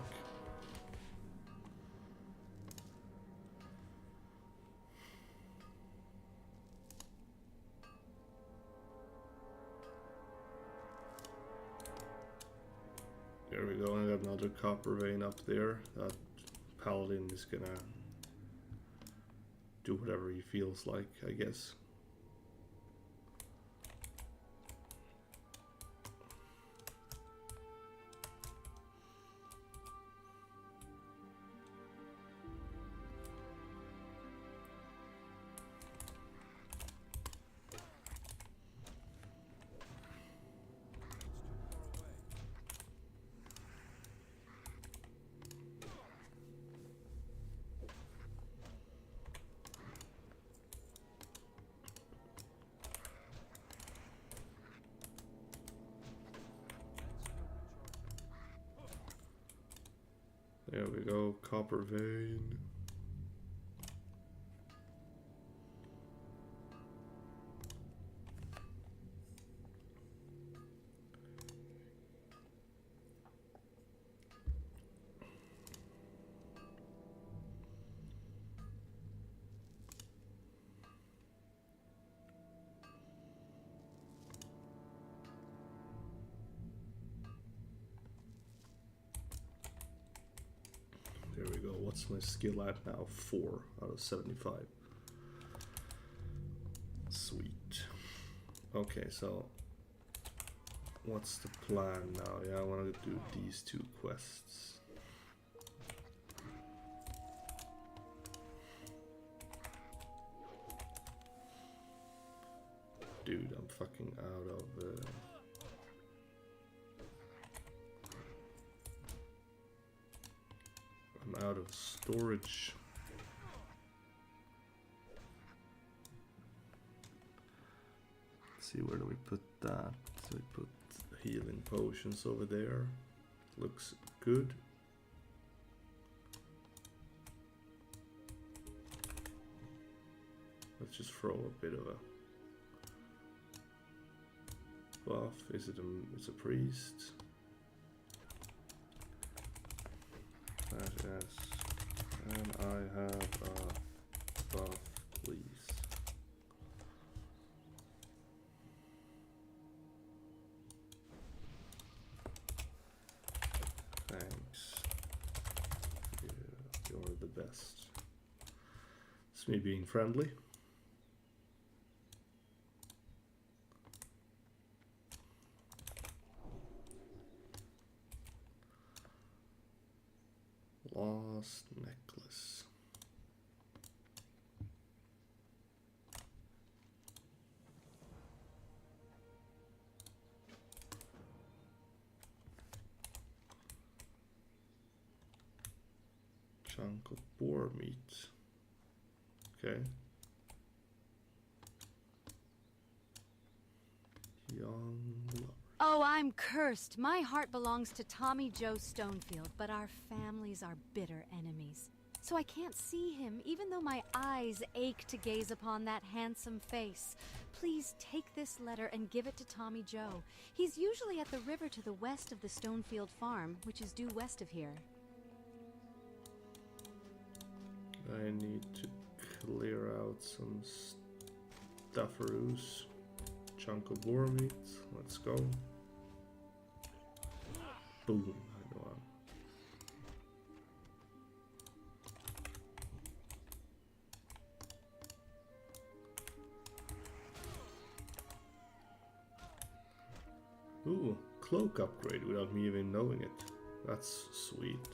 There we go, I got another copper vein up there. That Paladin is gonna do whatever he feels like, I guess. There we go, copper vein. There we go. What's my skill at now? 4 out of 75. Sweet. Okay, so what's the plan now? Yeah, I want to do these 2 quests. Dude, I'm fucking out of... I'm out of storage. Let's see, where do we put that? So we put healing potions over there. Looks good. Let's just throw a bit of a buff. Is it it's a priest? Yes, and I have a buff, please. Thanks. You're the best. It's me being friendly. Lost necklace. Chunk of boar meat. Okay. Young lover. Oh, I'm cursed. My heart belongs to Tommy Joe Stonefield, but our families are bitter enemies. So I can't see him, even though my eyes ache to gaze upon that handsome face. Please take this letter and give it to Tommy Joe. He's usually at the river to the west of the Stonefield farm, which is due west of here. I need to clear out some stufferoos. Chunk of boar meat. Let's go. Boom. I go on. Ooh, cloak upgrade without me even knowing it. That's sweet.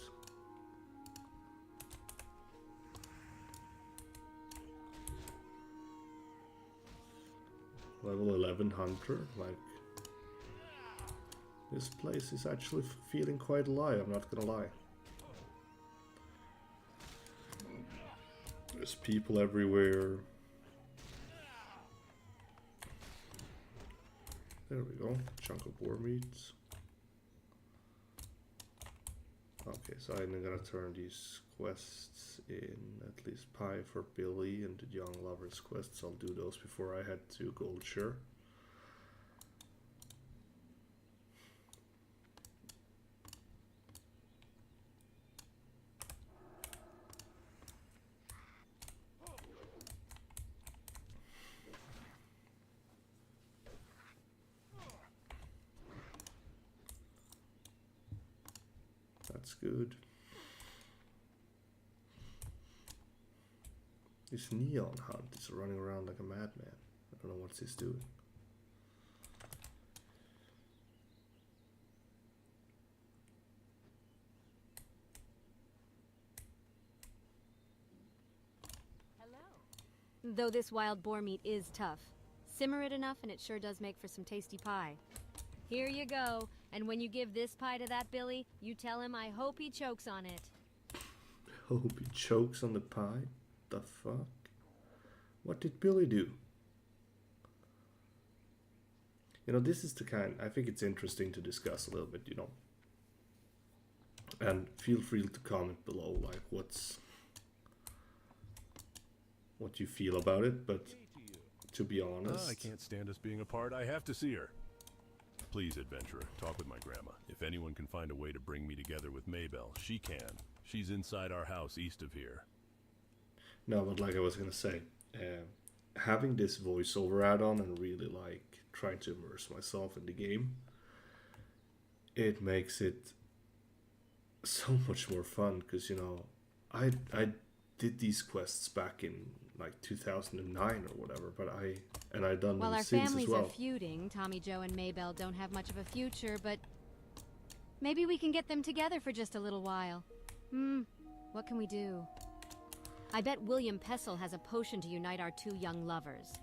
Level 11 hunter, like, this place is actually feeling quite alive, I'm not gonna lie. There's people everywhere. There we go, chunk of boar meat. Okay, so I'm gonna turn these quests in, at least pie for Billy and the young lovers quests. I'll do those before I head to Goldshire. That's good. This neon hunt is running around like a madman. I don't know what he's doing. Hello. Though this wild boar meat is tough. Simmer it enough and it sure does make for some tasty pie. Here you go. And when you give this pie to that Billy, you tell him I hope he chokes on it. Hope he chokes on the pie? The fuck? What did Billy do? You know, this is the kind, I think it's interesting to discuss a little bit, you know. And feel free to comment below, like what you feel about it. But to be honest, I can't stand us being apart. I have to see her. Please, adventurer, talk with my grandma. If anyone can find a way to bring me together with Maybell, she can. She's inside our house east of here. No, but like I was gonna say, having this voiceover add-on and really like trying to immerse myself in the game, it makes it so much more fun. Because, you know, I did these quests back in like 2009 or whatever, but I done While them our since families as well. are feuding, Tommy Joe and Maybell don't have much of a future, but maybe we can get them together for just a little while. What can we do? I bet William Pessel has a potion to unite our two young lovers.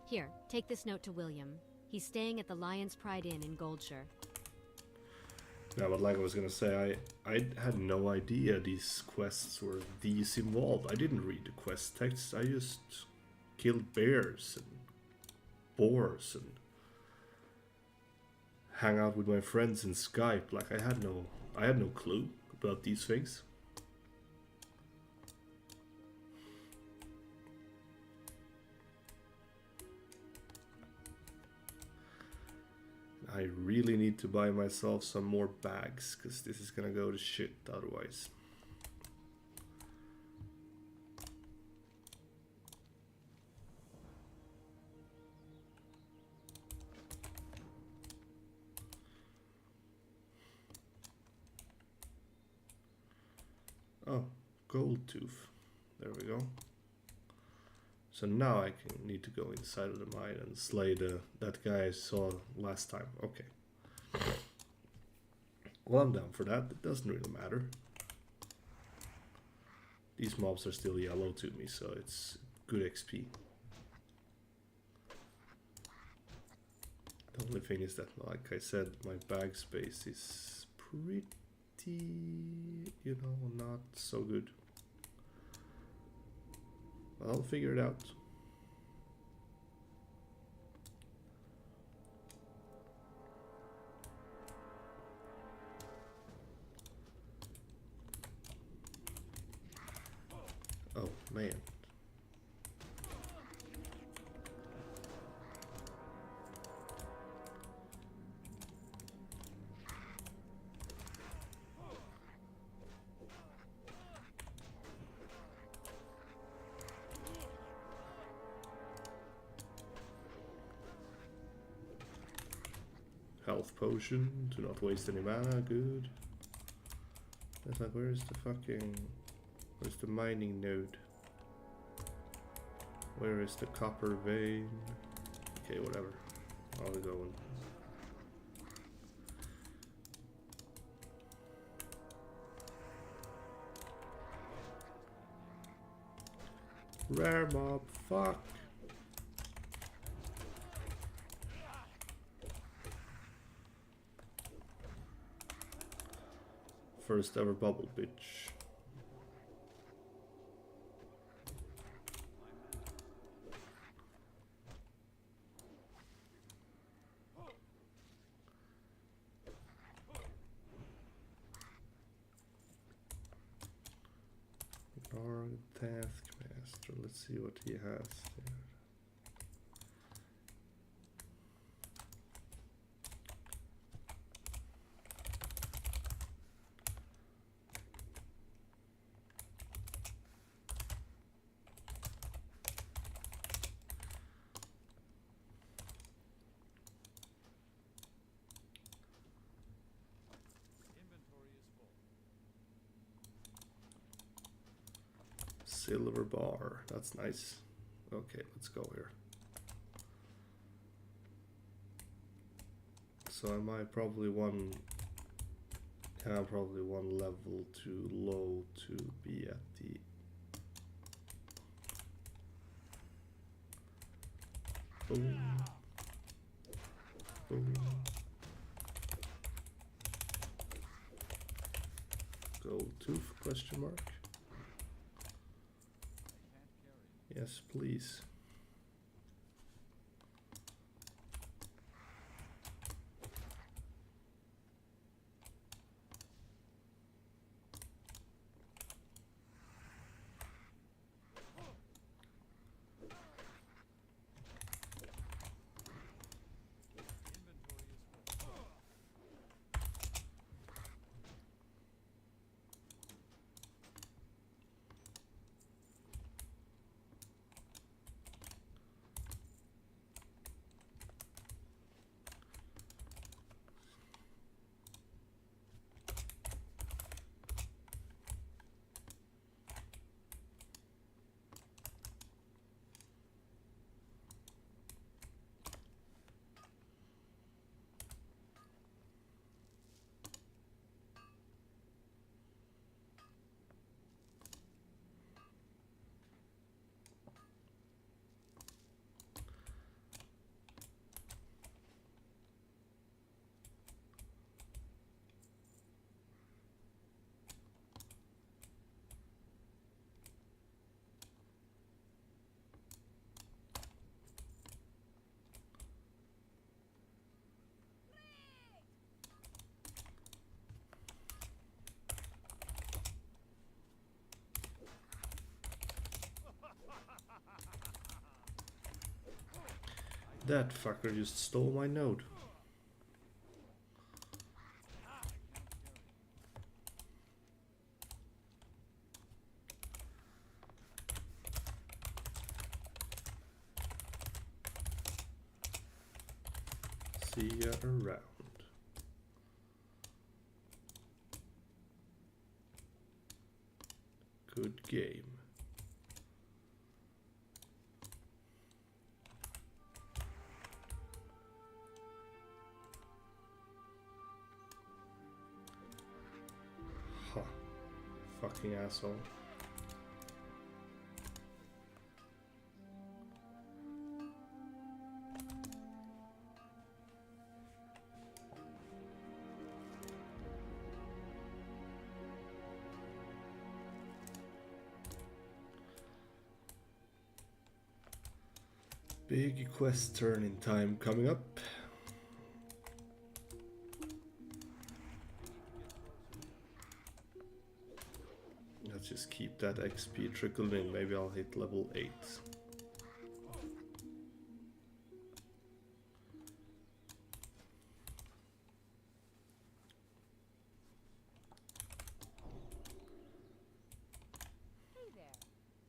Here, take this note to William. He's staying at the Lion's Pride Inn in Goldshire. Yeah, but like I was gonna say, I had no idea these quests were these involved. I didn't read the quest text. I just killed bears and boars and hang out with my friends in Skype. Like I had no clue about these things. I really need to buy myself some more bags, because this is gonna go to shit otherwise. Oh, gold tooth. There we go. So now I need to go inside of the mine and slay that guy I saw last time. Okay. Well, I'm down for that. It doesn't really matter. These mobs are still yellow to me, so it's good XP. The only thing is that, like I said, my bag space is pretty, you know, not so good. I'll figure it out. Oh, man. Health potion, do not waste any mana, good. That's like, where's the mining node? Where is the copper vein? Okay, whatever. I'll go on. Rare mob, fuck. First ever bubble bitch. Taskmaster. Let's see what he has there. Silver bar, that's nice. Okay, let's go here. So am I probably one level too low to be at the boom. Boom. Gold tooth question mark. Yes, please. That fucker just stole my node. See ya around. Good game. Huh. Fucking asshole. Big quest turn-in time coming up. Let's just keep that XP trickled in. Maybe I'll hit level 8.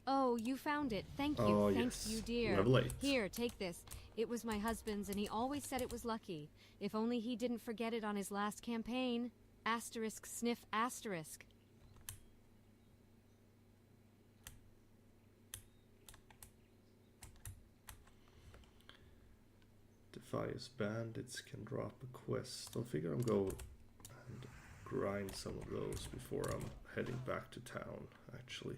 Oh, you found it. Thank you. Oh, Thanks, yes. you dear. Level 8. Here, take this. It was my husband's, and he always said it was lucky. If only he didn't forget it on his last campaign. Asterisk sniff asterisk. Defias bandits can drop a quest. I'll figure I'm going and grind some of those before I'm heading back to town, actually.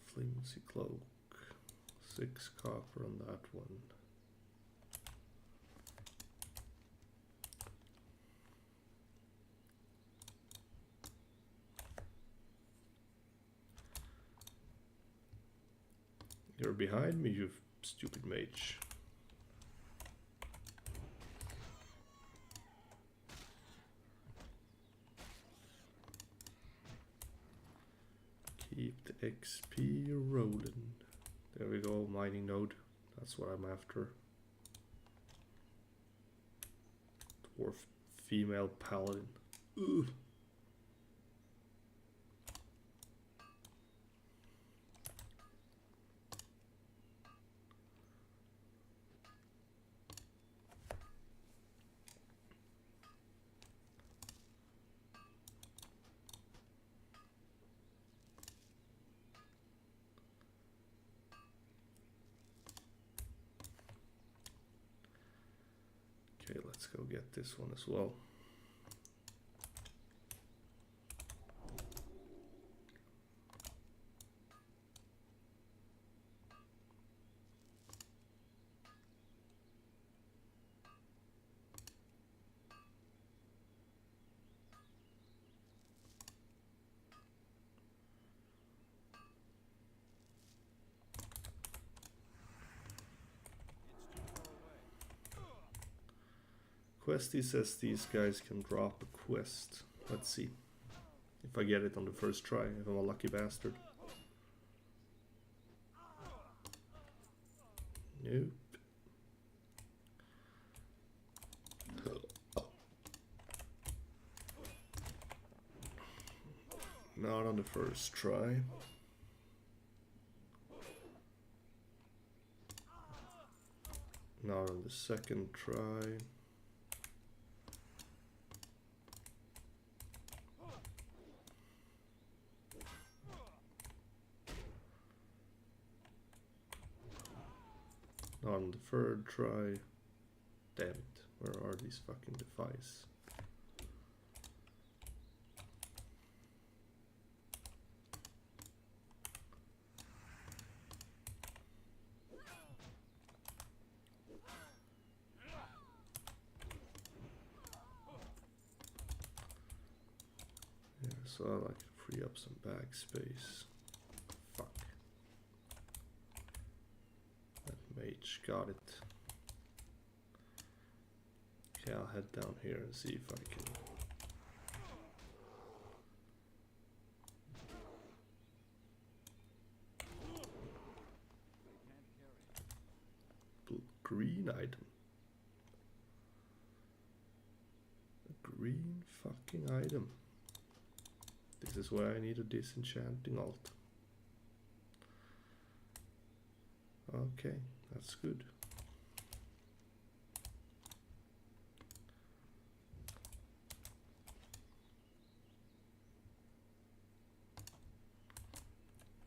Flimsy cloak. 6 copper on that one. You're behind me, you stupid mage. Keep the XP rolling. There we go, mining node. That's what I'm after. Dwarf female paladin. Ugh. Okay, let's go get this one as well. Questy says these guys can drop a quest. Let's see if I get it on the first try, if I'm a lucky bastard. Nope. Not on the first try. Not on the second try. On the third try. Damn it, where are these fucking defies? Yeah, so I like to free up some bag space. Fuck. Mage got it. Okay, I'll head down here and see if I can. green item. A green fucking item. This is why I need a disenchanting alt. Okay, that's good.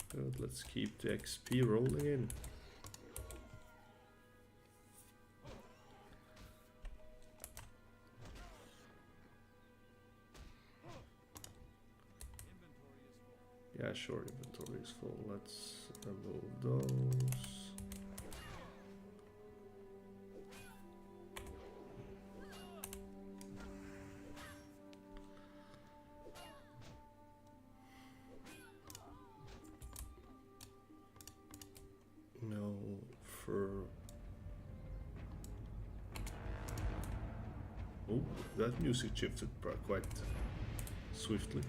Good, let's keep the XP rolling in. Yeah, sure, inventory is full. Let's remove those. No fur. Oh, that music shifted quite swiftly.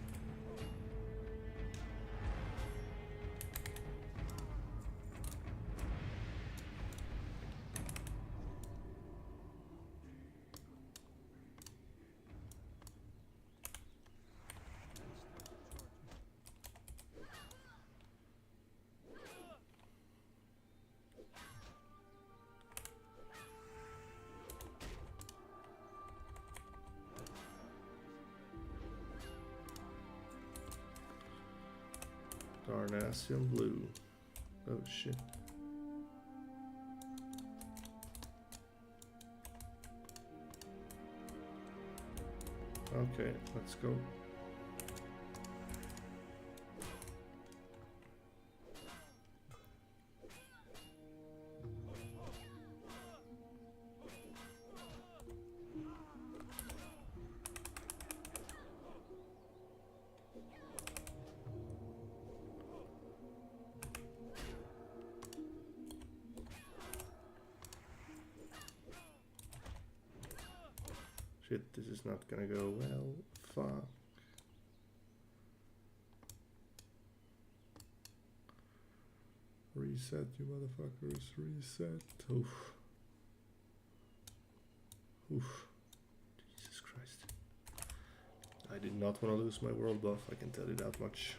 Darnasian blue. Oh shit. Okay, let's go. Shit, this is not gonna go well. Fuck. Reset, you motherfuckers. Reset. Oof. Oof. Jesus Christ. I did not want to lose my world buff, I can tell you that much.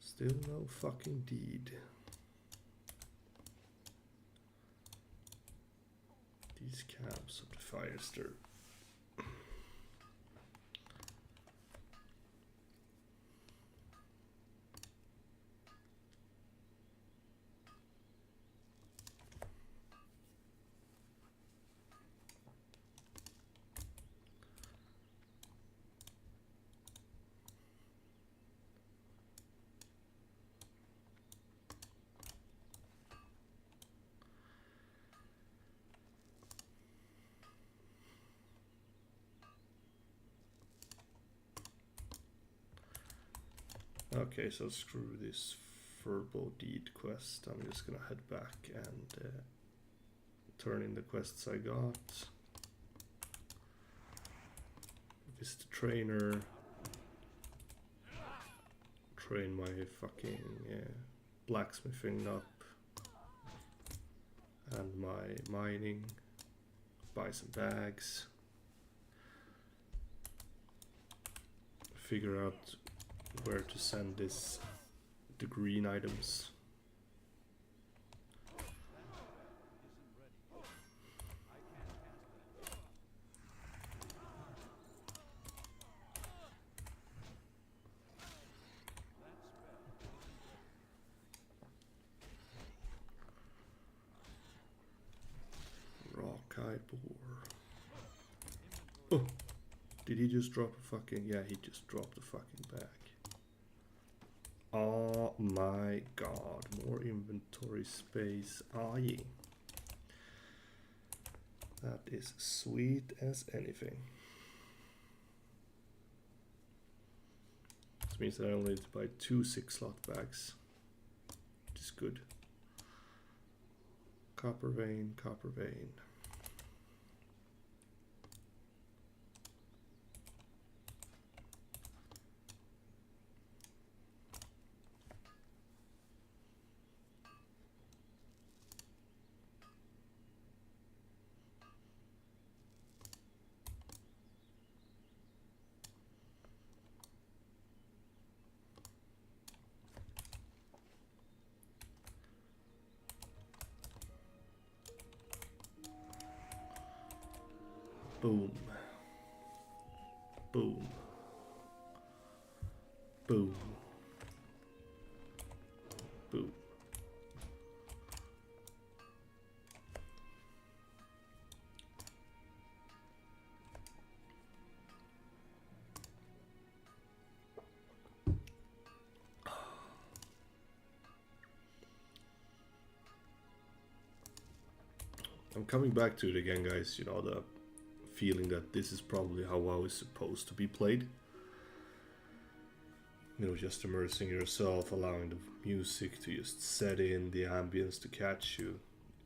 Still no fucking deed. These camps of the fire stir. Okay, so screw this Furbo Deed quest. I'm just gonna head back and turn in the quests I got. Visit the trainer. Train my fucking blacksmithing up. And my mining. Buy some bags. Figure out where to send the green items. Rockeye boar. Oh, did he just drop a fucking? Yeah, he just dropped a fucking bag. Oh my god, more inventory space. Ah, yeah. That is sweet as anything. This means that I only need to buy 2 6-slot bags, which is good. Copper vein, copper vein. Boom. Boom. Boom. Boom. I'm coming back to it again, guys. You know, the feeling that this is probably how WoW is supposed to be played. You know, just immersing yourself, allowing the music to just set in, the ambience to catch you.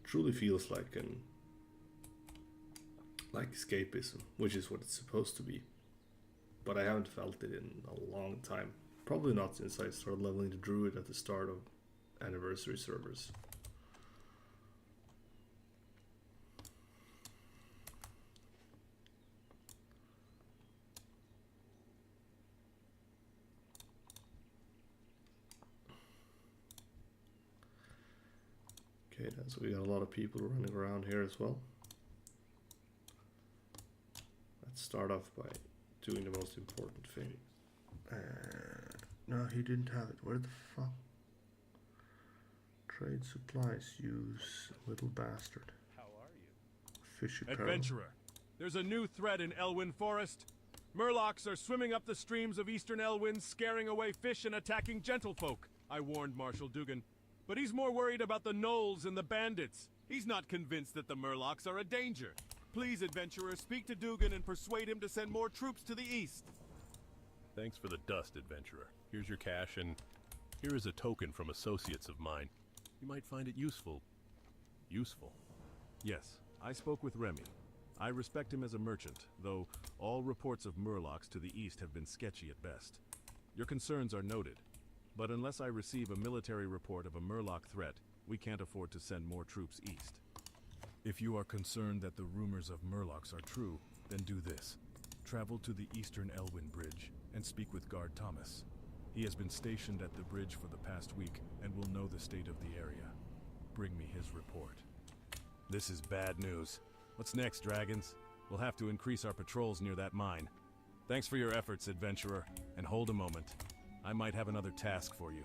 It truly feels like escapism, which is what it's supposed to be. But I haven't felt it in a long time. Probably not since I started leveling the druid at the start of anniversary servers. Okay, then, so we got a lot of people running around here as well. Let's start off by doing the most important thing. No, he didn't have it. Where the fuck? Trade supplies, use little bastard. How are you? Fish apparel. Adventurer, there's a new threat in Elwynn Forest. Murlocs are swimming up the streams of eastern Elwynn, scaring away fish and attacking gentlefolk. I warned Marshal Dugan. But he's more worried about the gnolls and the bandits. He's not convinced that the Murlocs are a danger. Please, Adventurer, speak to Dugan and persuade him to send more troops to the east. Thanks for the dust, Adventurer. Here's your cash, and here is a token from associates of mine. You might find it useful. Useful? Yes, I spoke with Remy. I respect him as a merchant, though all reports of Murlocs to the east have been sketchy at best. Your concerns are noted. But unless I receive a military report of a Murloc threat, we can't afford to send more troops east. If you are concerned that the rumors of Murlocs are true, then do this. Travel to the eastern Elwynn Bridge and speak with Guard Thomas. He has been stationed at the bridge for the past week and will know the state of the area. Bring me his report. This is bad news. What's next, Dragons? We'll have to increase our patrols near that mine. Thanks for your efforts, Adventurer, and hold a moment. I might have another task for you.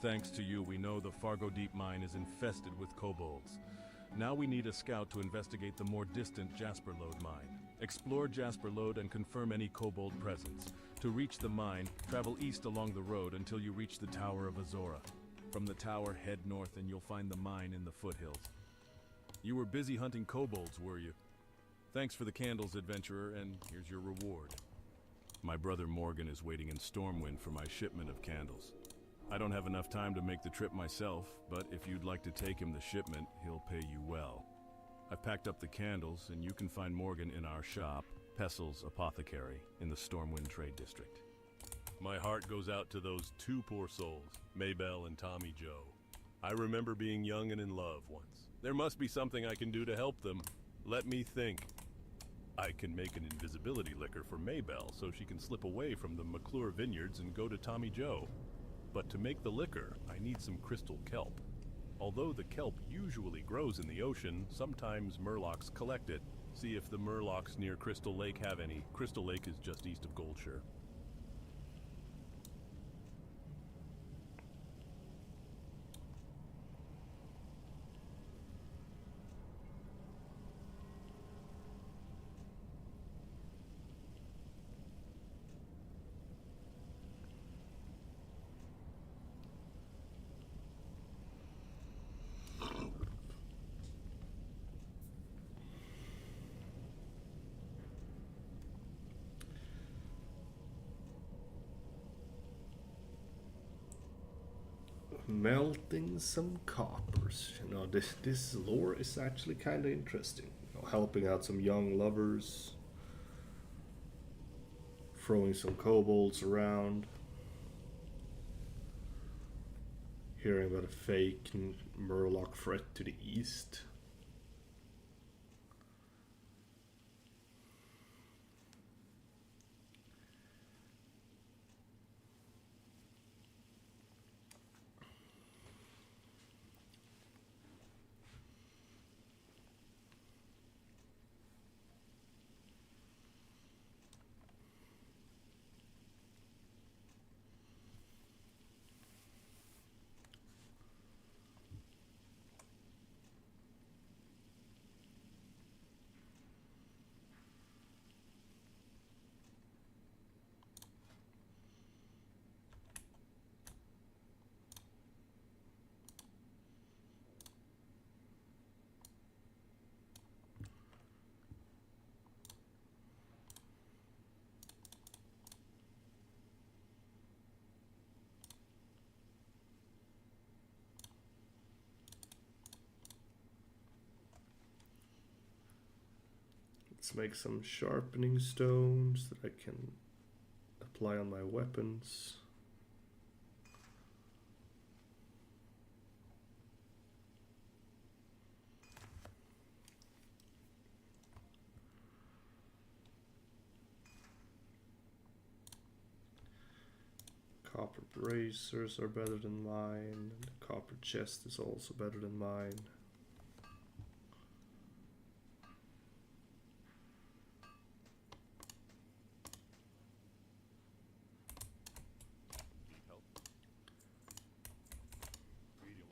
Thanks to you, we know the Fargo Deep Mine is infested with kobolds. Now we need a scout to investigate the more distant Jasper Lode mine. Explore Jasper Lode and confirm any kobold presence. To reach the mine, travel east along the road until you reach the Tower of Azora. From the tower, head north and you'll find the mine in the foothills. You were busy hunting kobolds, were you? Thanks for the candles, Adventurer, and here's your reward. My brother Morgan is waiting in Stormwind for my shipment of candles. I don't have enough time to make the trip myself, but if you'd like to take him the shipment, he'll pay you well. I've packed up the candles, and you can find Morgan in our shop, Pessel's Apothecary, in the Stormwind Trade District. My heart goes out to those two poor souls, Maybelle and Tommy Joe. I remember being young and in love once. There must be something I can do to help them. Let me think. I can make an invisibility liquor for Maybelle so she can slip away from the McClure vineyards and go to Tommy Joe. But to make the liquor, I need some crystal kelp. Although the kelp usually grows in the ocean, sometimes Murlocs collect it. See if the Murlocs near Crystal Lake have any. Crystal Lake is just east of Goldshire. melting some coppers. You know, this lore is actually kind of interesting. You know, helping out some young lovers, throwing some kobolds around, hearing about a fake Murloc threat to the east. Let's make some sharpening stones that I can apply on my weapons. Copper bracers are better than mine, and the copper chest is also better than mine.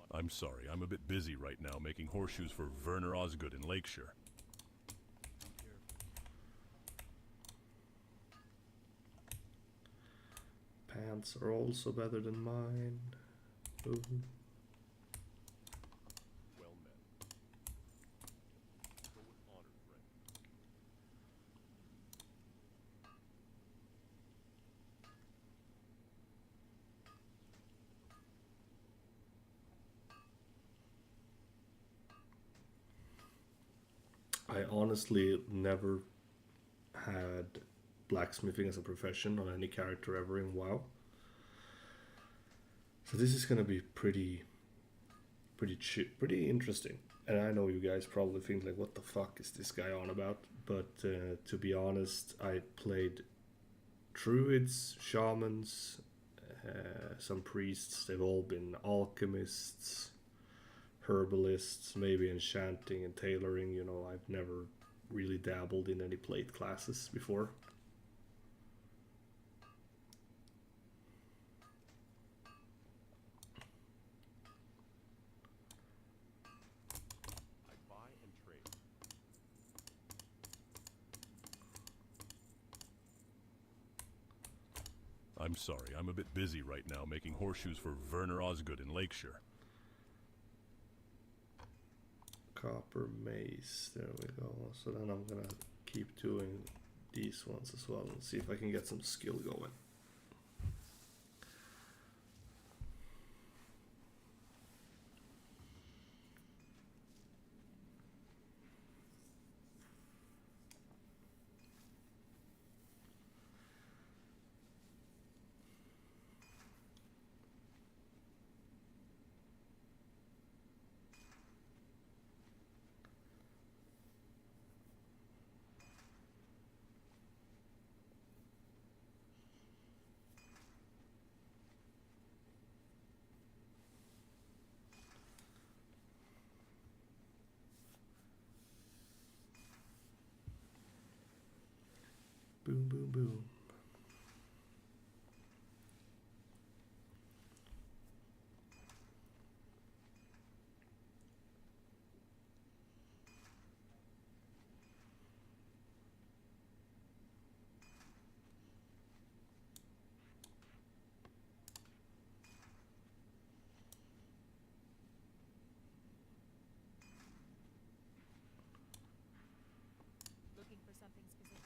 I'm sorry, I'm a bit busy right now making horseshoes for Werner Osgood in Lakeshire. Pants are also better than mine. Ooh. Well met. Go with honor, friend. I honestly never had blacksmithing as a profession on any character ever in WoW. So this is gonna be pretty interesting. And I know you guys probably think like, what the fuck is this guy on about? But to be honest, I played druids, shamans, some priests. They've all been alchemists, herbalists, maybe enchanting and tailoring. You know, I've never really dabbled in any plate classes before. I buy and trade. I'm sorry, I'm a bit busy right now making horseshoes for Werner Osgood in Lakeshire. Copper mace, there we go. So then I'm gonna keep doing these ones as well and see if I can get some skill going. Boom, boom, boom. Looking for something specific?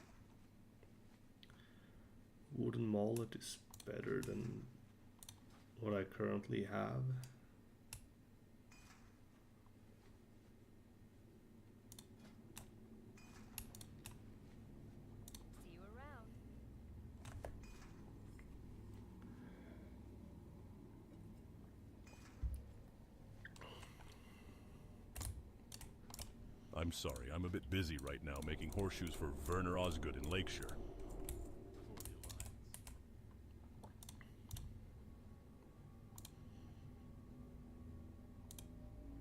Wooden mallet is better than what I currently have. I'm sorry, I'm a bit busy right now making horseshoes for Werner Osgood in Lakeshire.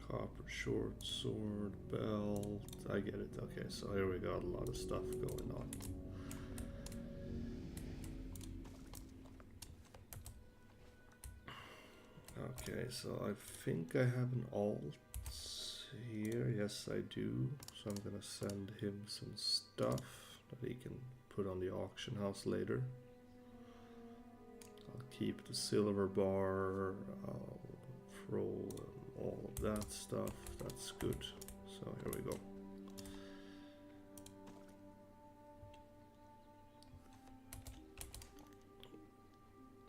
Copper short sword, belt. I get it. Okay, so here we got a lot of stuff going on. Okay, so I think I have an alt here. Yes, I do. So I'm gonna send him some stuff that he can put on the auction house later. I'll keep the silver bar. I'll throw all of that stuff. That's good. So here we go.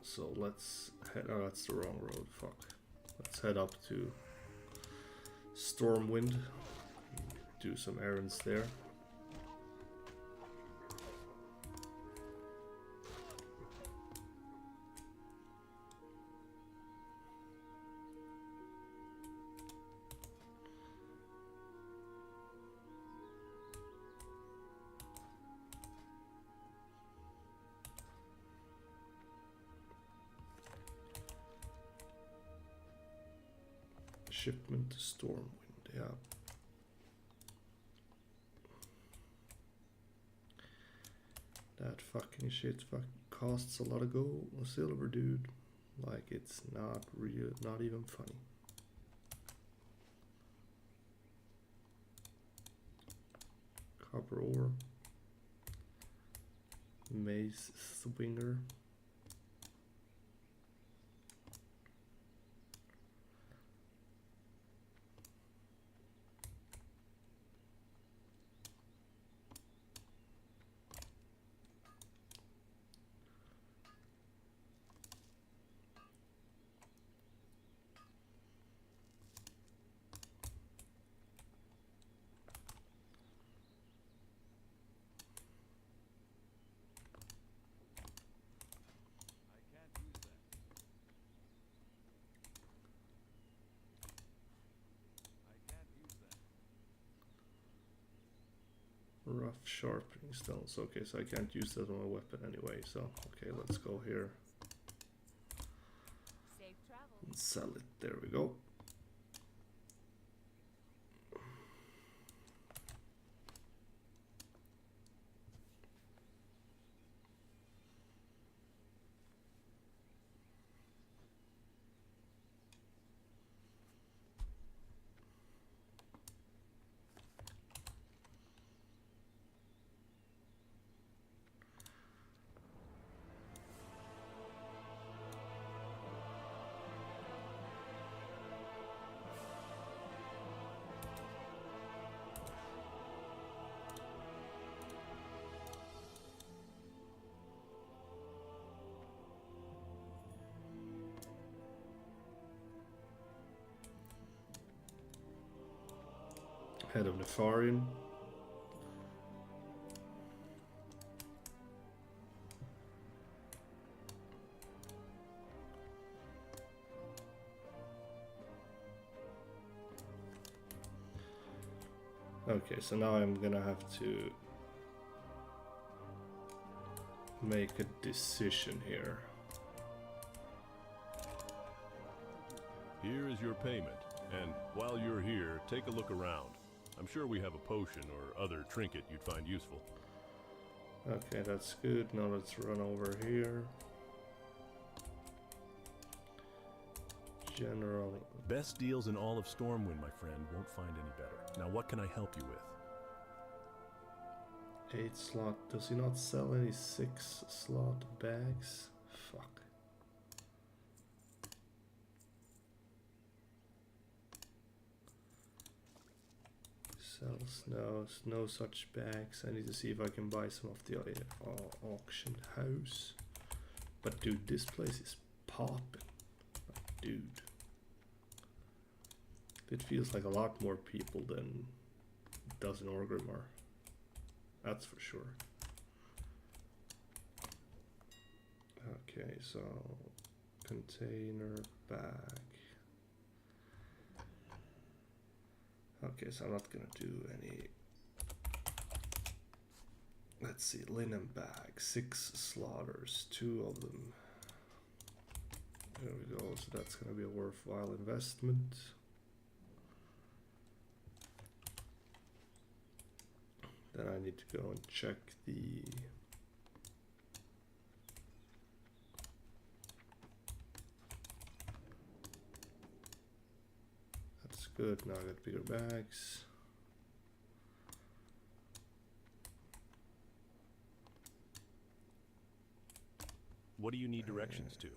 So let's head. Oh, that's the wrong road. Fuck. Let's head up to Stormwind. Do some errands there. Shipment to Stormwind, yeah. That fucking shit costs a lot of gold, silver, dude. Like, it's not real, not even funny. Copper ore. Mace swinger. Rough sharpening stones. Okay, so I can't use that on a weapon anyway. So, okay, let's go here Safe travel. and sell it. There we go. Head of Nefarian. Okay, so now I'm gonna have to make a decision here. Here is your payment, and while you're here, take a look around. I'm sure we have a potion or other trinket you'd find useful. Okay, that's good. Now let's run over here. General. Best deals in all of Stormwind, my friend. Won't find any better. Now, what can I help you with? 8 slot. Does he not sell any 6 slot bags? Fuck. Sells no such bags. I need to see if I can buy some of the auction house. But dude, this place is popping. Like, dude. It feels like a lot more people than it does in Orgrimmar. That's for sure. Okay, so container bag. Okay, so I'm not gonna do any. Let's see, linen bags, 6 slaughters, 2 of them. There we go, so that's gonna be a worthwhile investment. Then I need to go and check the that's good, now I got bigger bags. What do you need directions to?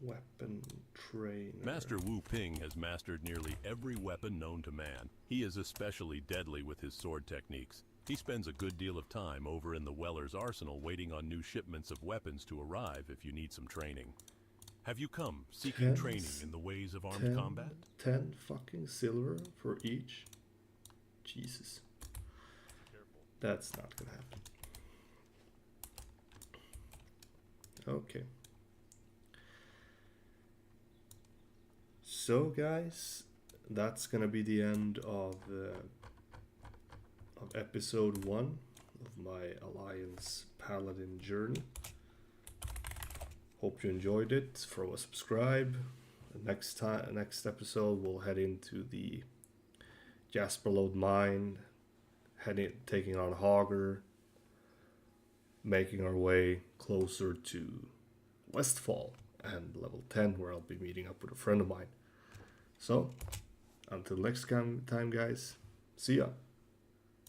Weapon trainer. Master Wu Ping has mastered nearly every weapon known to man. He is especially deadly with his sword techniques. He spends a good deal of time over in the Weller's arsenal waiting on new shipments of weapons to arrive if you need some training. Have you come seeking training in the ways of armed combat? 10 fucking silver for each? Jesus. That's not gonna happen. Okay. So guys, that's gonna be the end of episode 1 of my Alliance Paladin journey. Hope you enjoyed it. Throw a subscribe. Next episode we'll head into the Jasperlode mine, taking on Hogger, making our way closer to Westfall and level 10, where I'll be meeting up with a friend of mine. So, until next time guys, see ya.